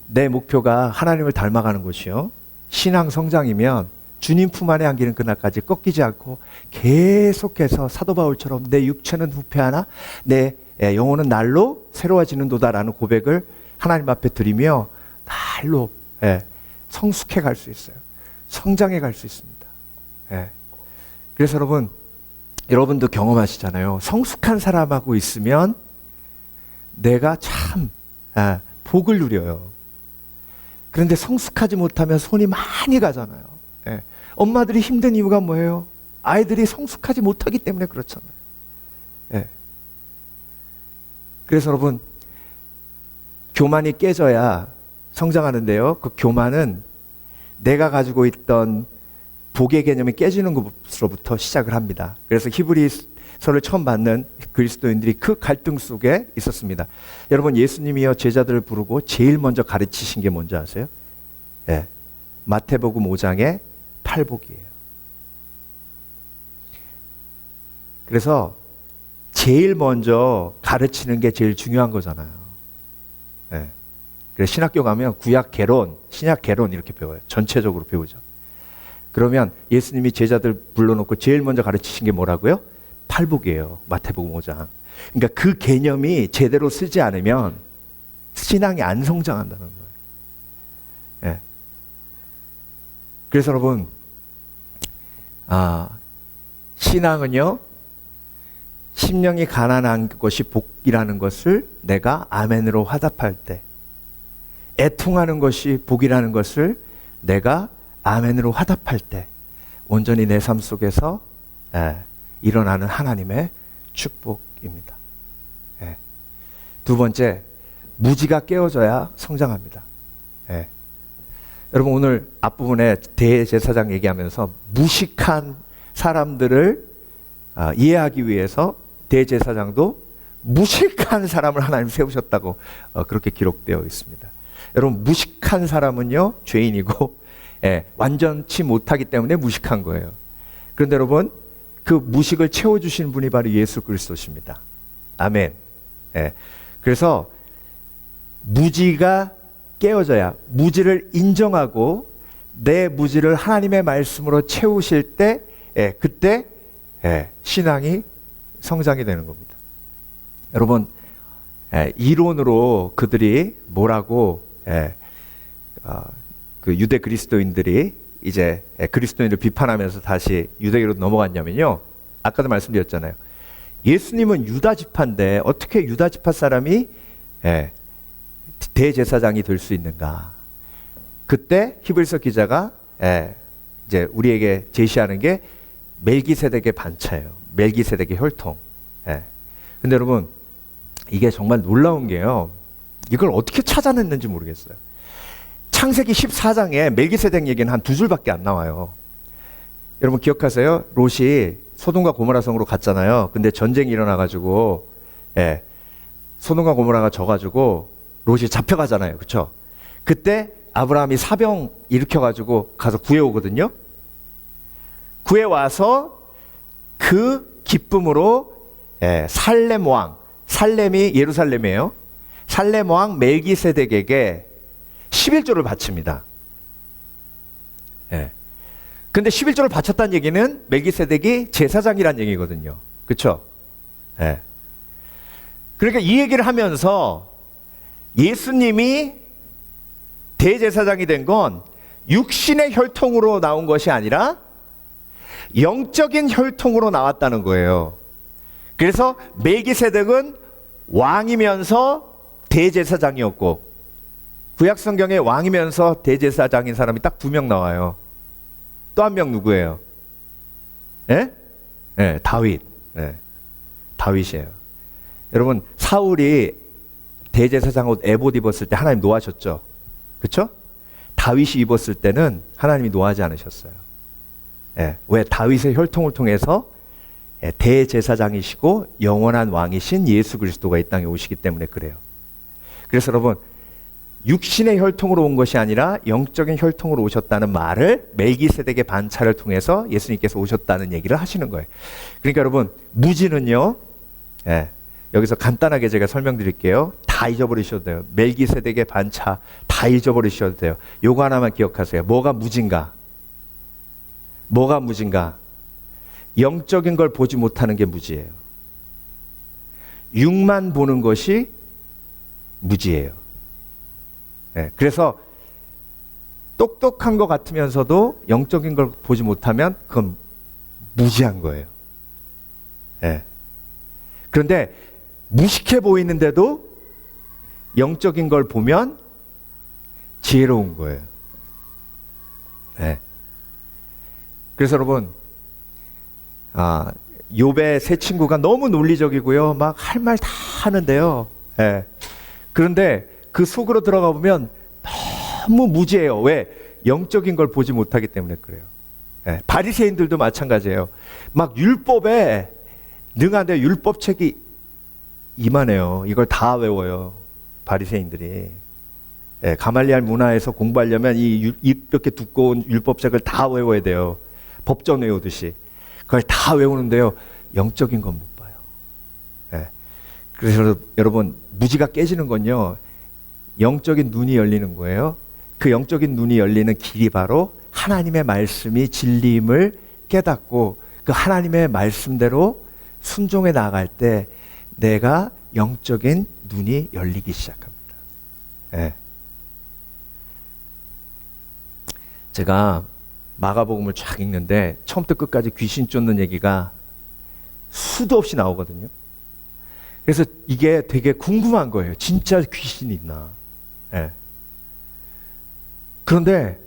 [SPEAKER 4] 내 목표가 하나님을 닮아가는 것이요, 신앙 성장이면 주님 품 안에 안기는 그날까지 꺾이지 않고 계속해서 사도 바울처럼 내 육체는 후패하나 내 영혼은 날로 새로워지는도다라는 고백을 하나님 앞에 드리며 날로 성숙해 갈 수 있어요. 성장해 갈 수 있습니다. 그래서 여러분도 경험하시잖아요. 성숙한 사람하고 있으면 내가 참 복을 누려요. 그런데 성숙하지 못하면 손이 많이 가잖아요. 엄마들이 힘든 이유가 뭐예요? 아이들이 성숙하지 못하기 때문에 그렇잖아요. 그래서 여러분, 교만이 깨져야 성장하는데요, 그 교만은 내가 가지고 있던 복의 개념이 깨지는 것으로부터 시작을 합니다. 그래서 히브리서를 처음 받는 그리스도인들이 그 갈등 속에 있었습니다. 여러분, 예수님이요 제자들을 부르고 제일 먼저 가르치신 게 뭔지 아세요? 마태복음 5장의 팔복이에요. 그래서 제일 먼저 가르치는 게 제일 중요한 거잖아요. 그래서 신학교 가면 구약 개론, 신약 개론 이렇게 배워요. 전체적으로 배우죠. 그러면 예수님이 제자들 불러놓고 제일 먼저 가르치신 게 뭐라고요? 팔복이에요. 마태복음 5장. 그러니까 그 개념이 제대로 쓰지 않으면 신앙이 안 성장한다는 거예요. 그래서 여러분, 신앙은요, 심령이 가난한 것이 복이라는 것을 내가 아멘으로 화답할 때, 애통하는 것이 복이라는 것을 내가 아멘으로 화답할 때 온전히 내 삶 속에서 일어나는 하나님의 축복입니다. 두 번째, 무지가 깨어져야 성장합니다. 여러분, 오늘 앞부분에 대제사장 얘기하면서 무식한 사람들을 이해하기 위해서 대제사장도 무식한 사람을 하나님 세우셨다고 그렇게 기록되어 있습니다. 여러분, 무식한 사람은요 죄인이고 완전치 못하기 때문에 무식한 거예요. 그런데 여러분, 그 무식을 채워주시는 분이 바로 예수 그리스도십니다. 아멘. 그래서 무지가 깨어져야, 무지를 인정하고 내 무지를 하나님의 말씀으로 채우실 때 그때 신앙이 성장이 되는 겁니다. 여러분, 이론으로 그들이 뭐라고 그 유대 그리스도인들이 이제 그리스도인을 비판하면서 다시 유대교로 넘어갔냐면요, 아까도 말씀드렸잖아요. 예수님은 유다 지파인데 어떻게 유다 지파 사람이 대제사장이 될 수 있는가? 그때 히브리서 기자가 이제 우리에게 제시하는 게 멜기세덱의 반차예요. 멜기세덱의 혈통. 근데 여러분, 이게 정말 놀라운 게요, 이걸 어떻게 찾아냈는지 모르겠어요. 창세기 14장에 멜기세덱 얘기는 한 두 줄밖에 안 나와요. 여러분 기억하세요? 롯이 소돔과 고모라 성으로 갔잖아요. 근데 전쟁이 일어나가지고 소돔과 고모라가 져가지고 롯이 잡혀가잖아요. 그렇죠? 그때 아브라함이 사병 일으켜가지고 가서 구해오거든요. 구해와서 그 기쁨으로 살렘 왕, 살렘이 예루살렘이에요. 살렘 왕 멜기세덱에게 11조를 바칩니다. 근데 11조를 바쳤다는 얘기는 멜기세덱이 제사장이란 얘기거든요. 그렇죠? 그러니까 이 얘기를 하면서 예수님이 대제사장이 된 건 육신의 혈통으로 나온 것이 아니라 영적인 혈통으로 나왔다는 거예요. 그래서 멜기세덱은 왕이면서 대제사장이었고, 구약 성경에 왕이면서 대제사장인 사람이 딱 2명 나와요. 또 한 명 누구예요? 다윗. 다윗이에요. 여러분, 사울이 대제사장 옷 에봇 입었을 때 하나님 노하셨죠. 그렇죠? 다윗이 입었을 때는 하나님이 노하지 않으셨어요. 예, 왜? 다윗의 혈통을 통해서 대제사장이시고 영원한 왕이신 예수 그리스도가 이 땅에 오시기 때문에 그래요. 그래서 여러분, 육신의 혈통으로 온 것이 아니라 영적인 혈통으로 오셨다는 말을 멜기세덱의 반차를 통해서 예수님께서 오셨다는 얘기를 하시는 거예요. 그러니까 여러분, 무지는요, 여기서 간단하게 제가 설명드릴게요. 다 잊어버리셔도 돼요. 멜기세덱의 반차 다 잊어버리셔도 돼요. 요거 하나만 기억하세요. 뭐가 무진가? 뭐가 무진가? 영적인 걸 보지 못하는 게 무지예요. 육만 보는 것이 무지예요. 그래서 똑똑한 것 같으면서도 영적인 걸 보지 못하면 그건 무지한 거예요. 그런데 무식해 보이는데도 영적인 걸 보면 지혜로운 거예요. 그래서 여러분, 욥의 세 친구가 너무 논리적이고요. 막 할 말 다 하는데요. 그런데 그 속으로 들어가 보면 너무 무지해요. 왜? 영적인 걸 보지 못하기 때문에 그래요. 바리새인들도 마찬가지예요. 막 율법에 능한데 율법책이 이만해요. 이걸 다 외워요. 바리새인들이. 가말리알 문화에서 공부하려면 이렇게 두꺼운 율법책을 다 외워야 돼요. 법전 외우듯이. 그걸 다 외우는데요. 영적인 건 못 봐요. 그래서 여러분, 무지가 깨지는 건요, 영적인 눈이 열리는 거예요. 그 영적인 눈이 열리는 길이 바로 하나님의 말씀이 진리임을 깨닫고 그 하나님의 말씀대로 순종해 나갈 때 내가 영적인 눈이 열리기 시작합니다. 제가 마가복음을 쫙 읽는데 처음부터 끝까지 귀신 쫓는 얘기가 수도 없이 나오거든요. 그래서 이게 되게 궁금한 거예요. 진짜 귀신이 있나? 그런데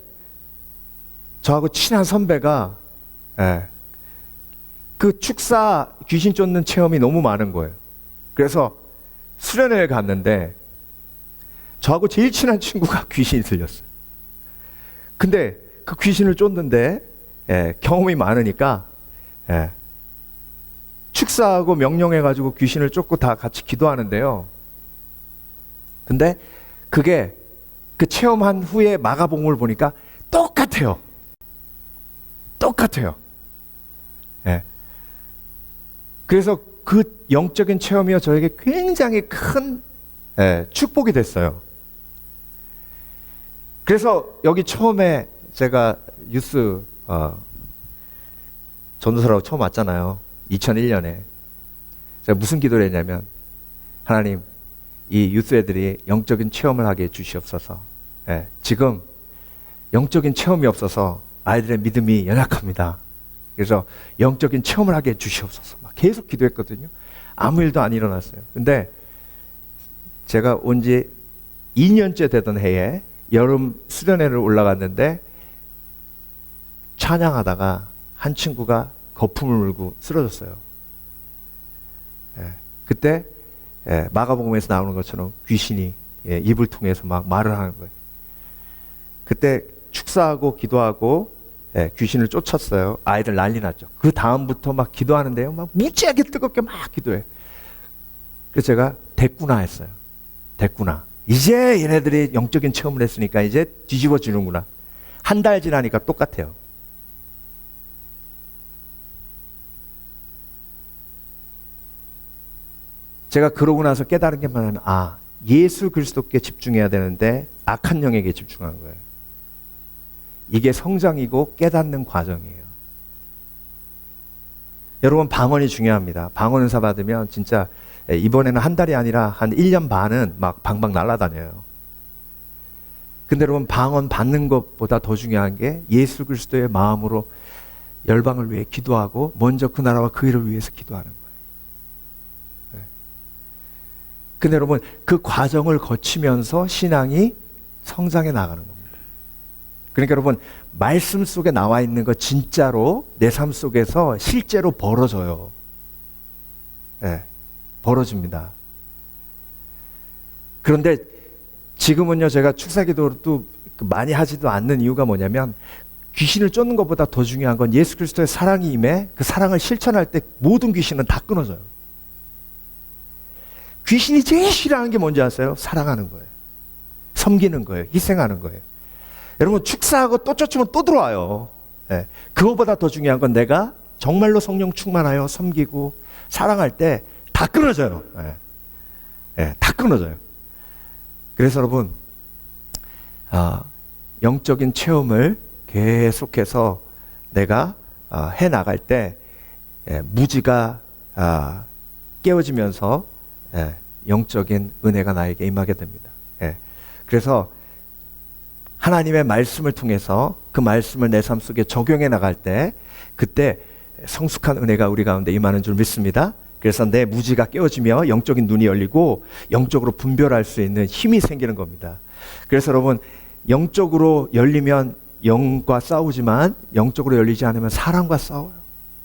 [SPEAKER 4] 저하고 친한 선배가 그 축사 귀신 쫓는 체험이 너무 많은 거예요. 그래서 수련회를 갔는데 저하고 제일 친한 친구가 귀신이 들렸어요. 근데 그 귀신을 쫓는데 경험이 많으니까 축사하고 명령해가지고 귀신을 쫓고 다 같이 기도하는데요. 근데 그게 그 체험한 후에 마가복음을 보니까 똑같아요. 똑같아요. 그래서 그 영적인 체험이요, 저에게 굉장히 큰 축복이 됐어요. 그래서 여기 처음에 제가 유스 전도사라고 처음 왔잖아요. 2001년에. 제가 무슨 기도를 했냐면, 하나님, 이 유스 애들이 영적인 체험을 하게 해주시옵소서. 지금 영적인 체험이 없어서 아이들의 믿음이 연약합니다. 그래서 영적인 체험을 하게 해주시옵소서. 막 계속 기도했거든요. 아무 일도 안 일어났어요. 근데 제가 온 지 2년째 되던 해에 여름 수련회를 올라갔는데 찬양하다가 한 친구가 거품을 물고 쓰러졌어요. 그때 마가복음에서 나오는 것처럼 귀신이 입을 통해서 막 말을 하는 거예요. 그때 축사하고 기도하고 귀신을 쫓았어요. 아이들 난리 났죠. 그 다음부터 막 기도하는데요, 막 무지하게 뜨겁게 막 기도해. 그래서 제가 됐구나 했어요. 됐구나. 이제 얘네들이 영적인 체험을 했으니까 이제 뒤집어지는구나. 한 달 지나니까 똑같아요. 제가 그러고 나서 깨달은 게 뭐냐면, 예수 그리스도께 집중해야 되는데 악한 영에게 집중한 거예요. 이게 성장이고 깨닫는 과정이에요. 여러분, 방언이 중요합니다. 방언 은사 받으면 진짜 이번에는 한 달이 아니라 한 1년 반은 막 방방 날아다녀요. 근데 여러분, 방언 받는 것보다 더 중요한 게 예수 그리스도의 마음으로 열방을 위해 기도하고 먼저 그 나라와 그 일을 위해서 기도하는 거예요. 근데 여러분, 그 과정을 거치면서 신앙이 성장해 나가는 겁니다. 그러니까 여러분, 말씀 속에 나와 있는 거 진짜로 내 삶 속에서 실제로 벌어져요. 벌어집니다. 그런데 지금은요, 제가 축사기도를 또 많이 하지도 않는 이유가 뭐냐면, 귀신을 쫓는 것보다 더 중요한 건 예수 그리스도의 사랑이 임해 그 사랑을 실천할 때 모든 귀신은 다 끊어져요. 귀신이 제일 싫어하는 게 뭔지 아세요? 사랑하는 거예요. 섬기는 거예요. 희생하는 거예요. 여러분, 축사하고 또 쫓으면 또 들어와요. 예. 그거보다 더 중요한 건 내가 정말로 성령 충만하여 섬기고 사랑할 때 다 끊어져요. 예. 예, 다 끊어져요. 그래서 여러분, 영적인 체험을 계속해서 내가 해 나갈 때 무지가 깨어지면서 영적인 은혜가 나에게 임하게 됩니다. 그래서 하나님의 말씀을 통해서 그 말씀을 내 삶 속에 적용해 나갈 때 그때 성숙한 은혜가 우리 가운데 임하는 줄 믿습니다. 그래서 내 무지가 깨어지며 영적인 눈이 열리고 영적으로 분별할 수 있는 힘이 생기는 겁니다. 그래서 여러분, 영적으로 열리면 영과 싸우지만 영적으로 열리지 않으면 사람과 싸워요.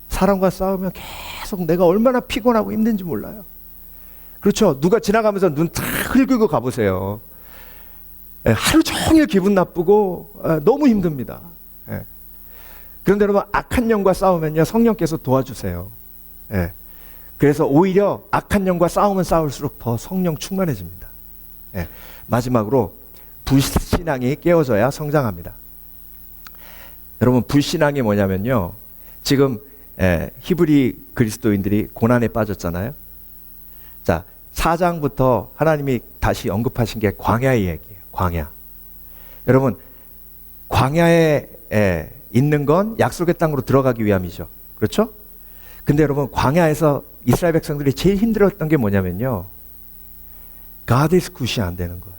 [SPEAKER 4] 사람과 싸우면 계속 내가 얼마나 피곤하고 힘든지 몰라요. 그렇죠? 누가 지나가면서 눈 탁 흘기고 가보세요. 하루 종일 기분 나쁘고 너무 힘듭니다. 그런데 여러분, 악한 영과 싸우면요, 성령께서 도와주세요. 그래서 오히려 악한 영과 싸우면 싸울수록 더 성령 충만해집니다. 마지막으로 불신앙이 깨어져야 성장합니다. 여러분, 불신앙이 뭐냐면요, 지금 히브리 그리스도인들이 고난에 빠졌잖아요. 자, 4장부터 하나님이 다시 언급하신 게 광야의 얘기예요. 광야. 여러분, 광야에 있는 건 약속의 땅으로 들어가기 위함이죠. 그렇죠? 근데 여러분, 광야에서 이스라엘 백성들이 제일 힘들었던 게 뭐냐면요, God is good이 안 되는 거예요.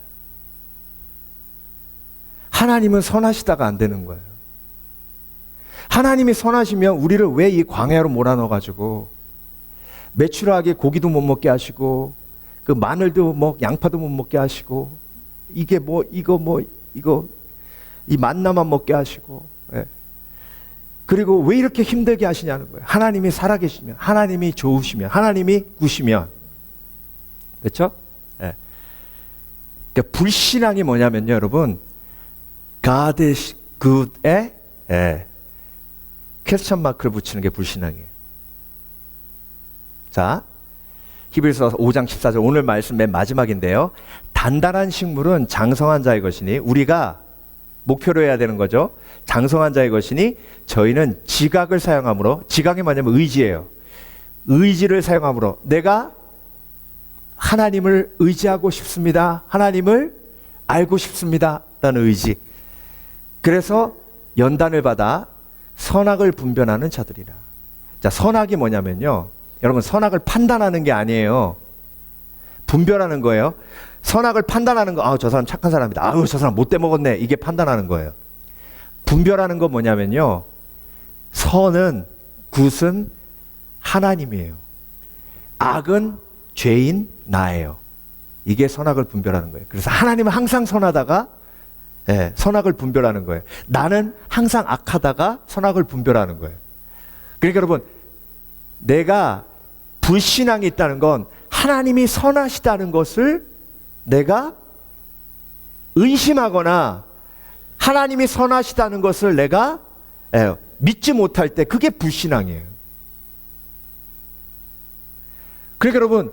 [SPEAKER 4] 하나님은 선하시다가 안 되는 거예요. 하나님이 선하시면 우리를 왜 이 광야로 몰아넣어가지고 메추라하게 고기도 못 먹게 하시고 그 마늘도 양파도 못 먹게 하시고 이게 이 만나만 먹게 하시고, 그리고 왜 이렇게 힘들게 하시냐는 거예요. 하나님이 살아계시면, 하나님이 좋으시면, 하나님이 구시면. 그렇죠? 그러니까 불신앙이 뭐냐면요, 여러분, God is good에 퀘스천 마크를 붙이는 게 불신앙이에요. 자, 히브리서 5장 14절, 오늘 말씀 맨 마지막인데요. 단단한 식물은 장성한 자의 것이니, 우리가 목표로 해야 되는 거죠. 장성한 자의 것이니 저희는 지각을 사용함으로, 지각이 뭐냐면 의지예요. 의지를 사용함으로 내가 하나님을 의지하고 싶습니다. 하나님을 알고 싶습니다. 라는 의지. 그래서 연단을 받아 선악을 분별하는 자들이라. 자, 선악이 뭐냐면요, 여러분, 선악을 판단하는 게 아니에요. 분별하는 거예요. 선악을 판단하는 거, 저 사람 착한 사람이다. 저 사람 못돼 먹었네. 이게 판단하는 거예요. 분별하는 건 뭐냐면요, 선은, 굿은 하나님이에요. 악은 죄인 나예요. 이게 선악을 분별하는 거예요. 그래서 하나님은 항상 선하다가 선악을 분별하는 거예요. 나는 항상 악하다가 선악을 분별하는 거예요. 그러니까 여러분, 내가 불신앙이 있다는 건 하나님이 선하시다는 것을 내가 의심하거나 하나님이 선하시다는 것을 내가 믿지 못할 때, 그게 불신앙이에요. 그러니까 여러분,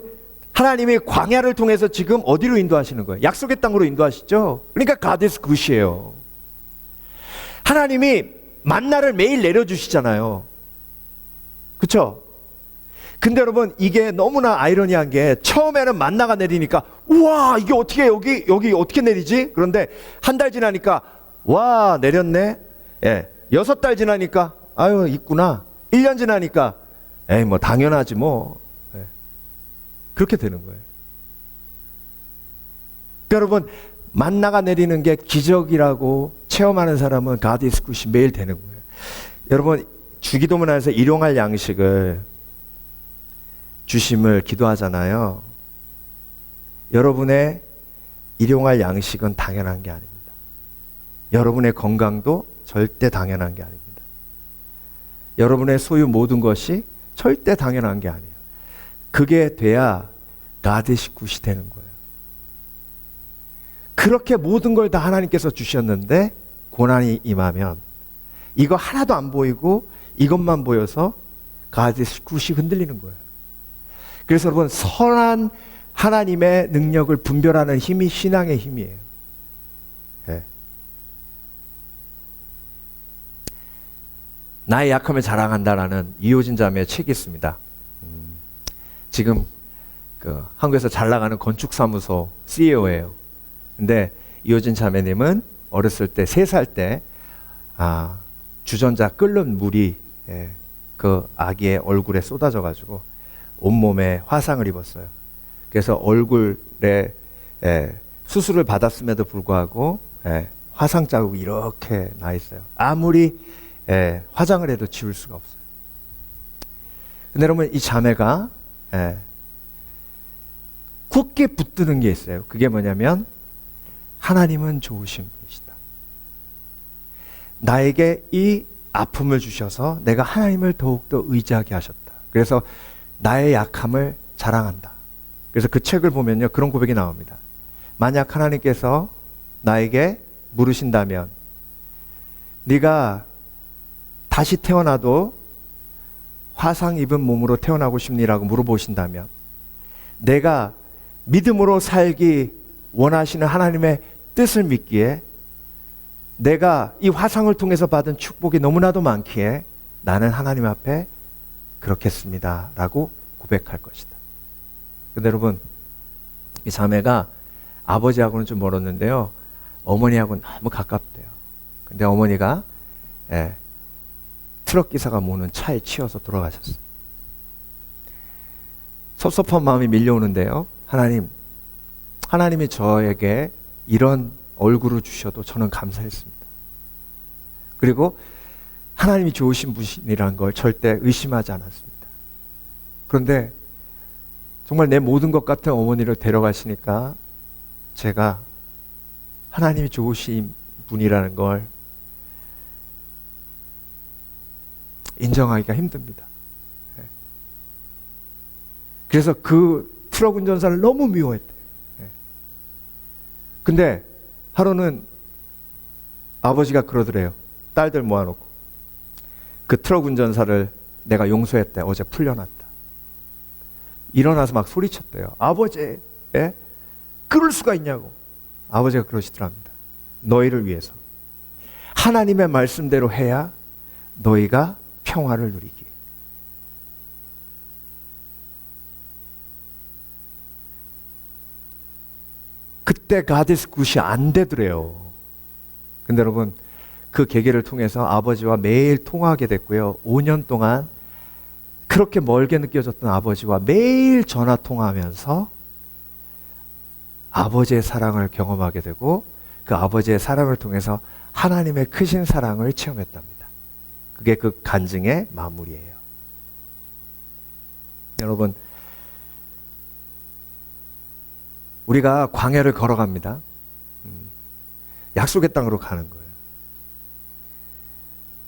[SPEAKER 4] 하나님이 광야를 통해서 지금 어디로 인도하시는 거예요? 약속의 땅으로 인도하시죠. 그러니까 God is good이에요. 하나님이 만나를 매일 내려주시잖아요. 그렇죠? 근데 여러분, 이게 너무나 아이러니한 게, 처음에는 만나가 내리니까 우와, 이게 어떻게 여기 어떻게 내리지? 그런데 한 달 지나니까 와, 내렸네. 6달 지나니까 아유, 있구나. 1년 지나니까 뭐 당연하지 뭐. 그렇게 되는 거예요. 그러니까 여러분, 만나가 내리는 게 기적이라고 체험하는 사람은 God is good이 매일 되는 거예요. 여러분, 주기도문 안에서 일용할 양식을 주심을 기도하잖아요. 여러분의 일용할 양식은 당연한 게 아닙니다. 여러분의 건강도 절대 당연한 게 아닙니다. 여러분의 소유 모든 것이 절대 당연한 게 아니에요. 그게 돼야 God is good이 되는 거예요. 그렇게 모든 걸 다 하나님께서 주셨는데 고난이 임하면 이거 하나도 안 보이고 이것만 보여서 가데스 굿이 흔들리는 거예요. 그래서 여러분, 선한 하나님의 능력을 분별하는 힘이 신앙의 힘이에요. 예. 나의 약함을 자랑한다라는 이효진 자매의 책이 있습니다. 지금 한국에서 잘 나가는 건축사무소 CEO예요. 근데 이효진 자매님은 어렸을 때 3살 때 주전자 끓는 물이 그 아기의 얼굴에 쏟아져 가지고 온몸에 화상을 입었어요. 그래서 얼굴에 수술을 받았음에도 불구하고 화상 자국이 이렇게 나 있어요. 아무리 화장을 해도 지울 수가 없어요. 근데 여러분, 이 자매가 굳게 붙드는 게 있어요. 그게 뭐냐면 하나님은 좋으신 분이시다. 나에게 이 아픔을 주셔서 내가 하나님을 더욱더 의지하게 하셨다. 그래서 나의 약함을 자랑한다. 그래서 그 책을 보면요, 그런 고백이 나옵니다. 만약 하나님께서 나에게 물으신다면, 네가 다시 태어나도 화상 입은 몸으로 태어나고 싶니라고 물어보신다면, 내가 믿음으로 살기 원하시는 하나님의 뜻을 믿기에 내가 이 화상을 통해서 받은 축복이 너무나도 많기에 나는 하나님 앞에 그렇겠습니다 라고 고백할 것이다. 근데 여러분, 이 자매가 아버지하고는 좀 멀었는데요, 어머니하고는 너무 가깝대요. 근데 어머니가 트럭 기사가 모는 차에 치여서 돌아가셨어요. 섭섭한 마음이 밀려오는데요, 하나님이 저에게 이런 얼굴을 주셔도 저는 감사했습니다. 그리고 하나님이 좋으신 분이라는 걸 절대 의심하지 않았습니다. 그런데 정말 내 모든 것 같은 어머니를 데려가시니까 제가 하나님이 좋으신 분이라는 걸 인정하기가 힘듭니다. 그래서 그 트럭 운전사를 너무 미워했대요. 근데 하루는 아버지가 그러더래요. 딸들 모아놓고, 그 트럭 운전사를 내가 용서했대. 어제 풀려났다. 일어나서 막 소리쳤대요. 아버지, 그럴 수가 있냐고. 아버지가 그러시더랍니다. 너희를 위해서 하나님의 말씀대로 해야 너희가 평화를 누리기에. 그때 가데스 굿이 안 되더래요. 근데 여러분, 그 계기를 통해서 아버지와 매일 통화하게 됐고요. 5년 동안 그렇게 멀게 느껴졌던 아버지와 매일 전화 통화하면서 아버지의 사랑을 경험하게 되고, 그 아버지의 사랑을 통해서 하나님의 크신 사랑을 체험했답니다. 그게 그 간증의 마무리예요. 여러분, 우리가 광야를 걸어갑니다. 약속의 땅으로 가는 거예요.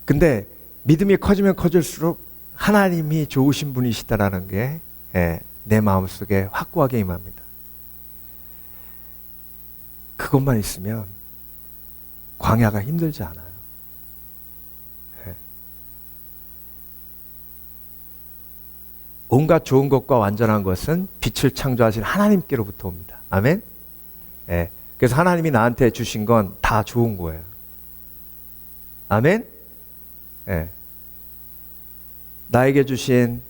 [SPEAKER 4] 근데 믿음이 커지면 커질수록 하나님이 좋으신 분이시다라는 게 내 마음속에 확고하게 임합니다. 그것만 있으면 광야가 힘들지 않아요. 온갖 좋은 것과 완전한 것은 빛을 창조하신 하나님께로부터 옵니다. 아멘? 그래서 하나님이 나한테 주신 건 다 좋은 거예요. 아멘? 나에게 주신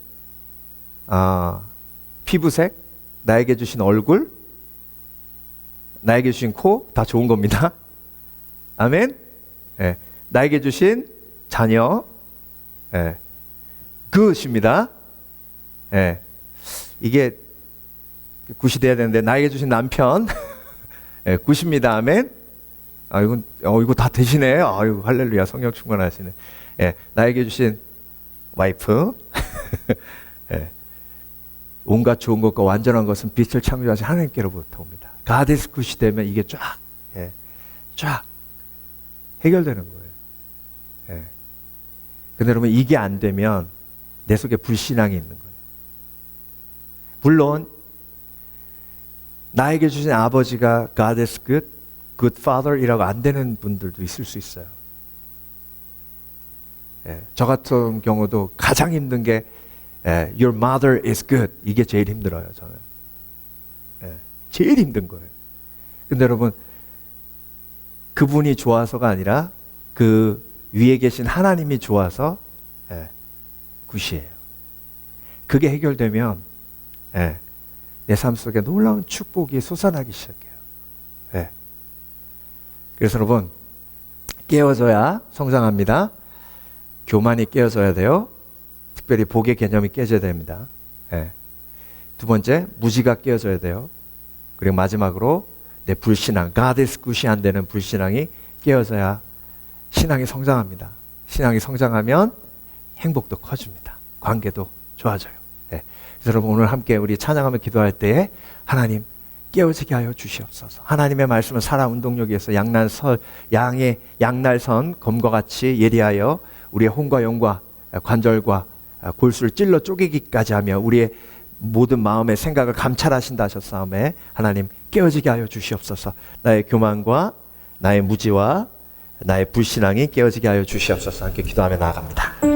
[SPEAKER 4] 피부색, 나에게 주신 얼굴, 나에게 주신 코, 다 좋은 겁니다. 아멘? 나에게 주신 자녀, 그것입니다. 이게 굿이 돼야 되는데, 나에게 주신 남편, 굿입니다. 아멘? 이거 다 되시네. 아유, 할렐루야. 성령 충만하시네. 나에게 주신 와이프, 온갖 좋은 것과 완전한 것은 빛을 창조하신 하나님께로부터 옵니다. 가데스 굿이 되면 이게 쫙 해결되는 거예요. 근데 여러분, 이게 안 되면 내 속에 불신앙이 있는 거예요. 물론 나에게 주신 아버지가 가데스 굿, good father이라고 안 되는 분들도 있을 수 있어요. 예, 저 같은 경우도 가장 힘든 게 your mother is good. 이게 제일 힘들어요, 저는. 예, 제일 힘든 거예요. 근데 여러분, 그분이 좋아서가 아니라 그 위에 계신 하나님이 좋아서 굿이에요. 그게 해결되면 내 삶 속에 놀라운 축복이 솟아나기 시작해요. 그래서 여러분, 깨어져야 성장합니다. 교만이 깨어져야 돼요. 특별히 복의 개념이 깨져야 됩니다. 두 번째, 무지가 깨어져야 돼요. 그리고 마지막으로 내 불신앙, God is good이 안 되는 불신앙이 깨어져야 신앙이 성장합니다. 신앙이 성장하면 행복도 커집니다. 관계도 좋아져요. 그래서 여러분, 오늘 함께 우리 찬양하며 기도할 때에 하나님 깨어지게 하여 주시옵소서. 하나님의 말씀은 살아 운동력에서 양의 양날선 검과 같이 예리하여 우리의 혼과 영과 관절과 골수를 찔러 쪼개기까지 하며 우리의 모든 마음의 생각을 감찰하신다 하셨사오매 하나님 깨어지게 하여 주시옵소서. 나의 교만과 나의 무지와 나의 불신앙이 깨어지게 하여 주시옵소서. 함께 기도하며 나아갑니다.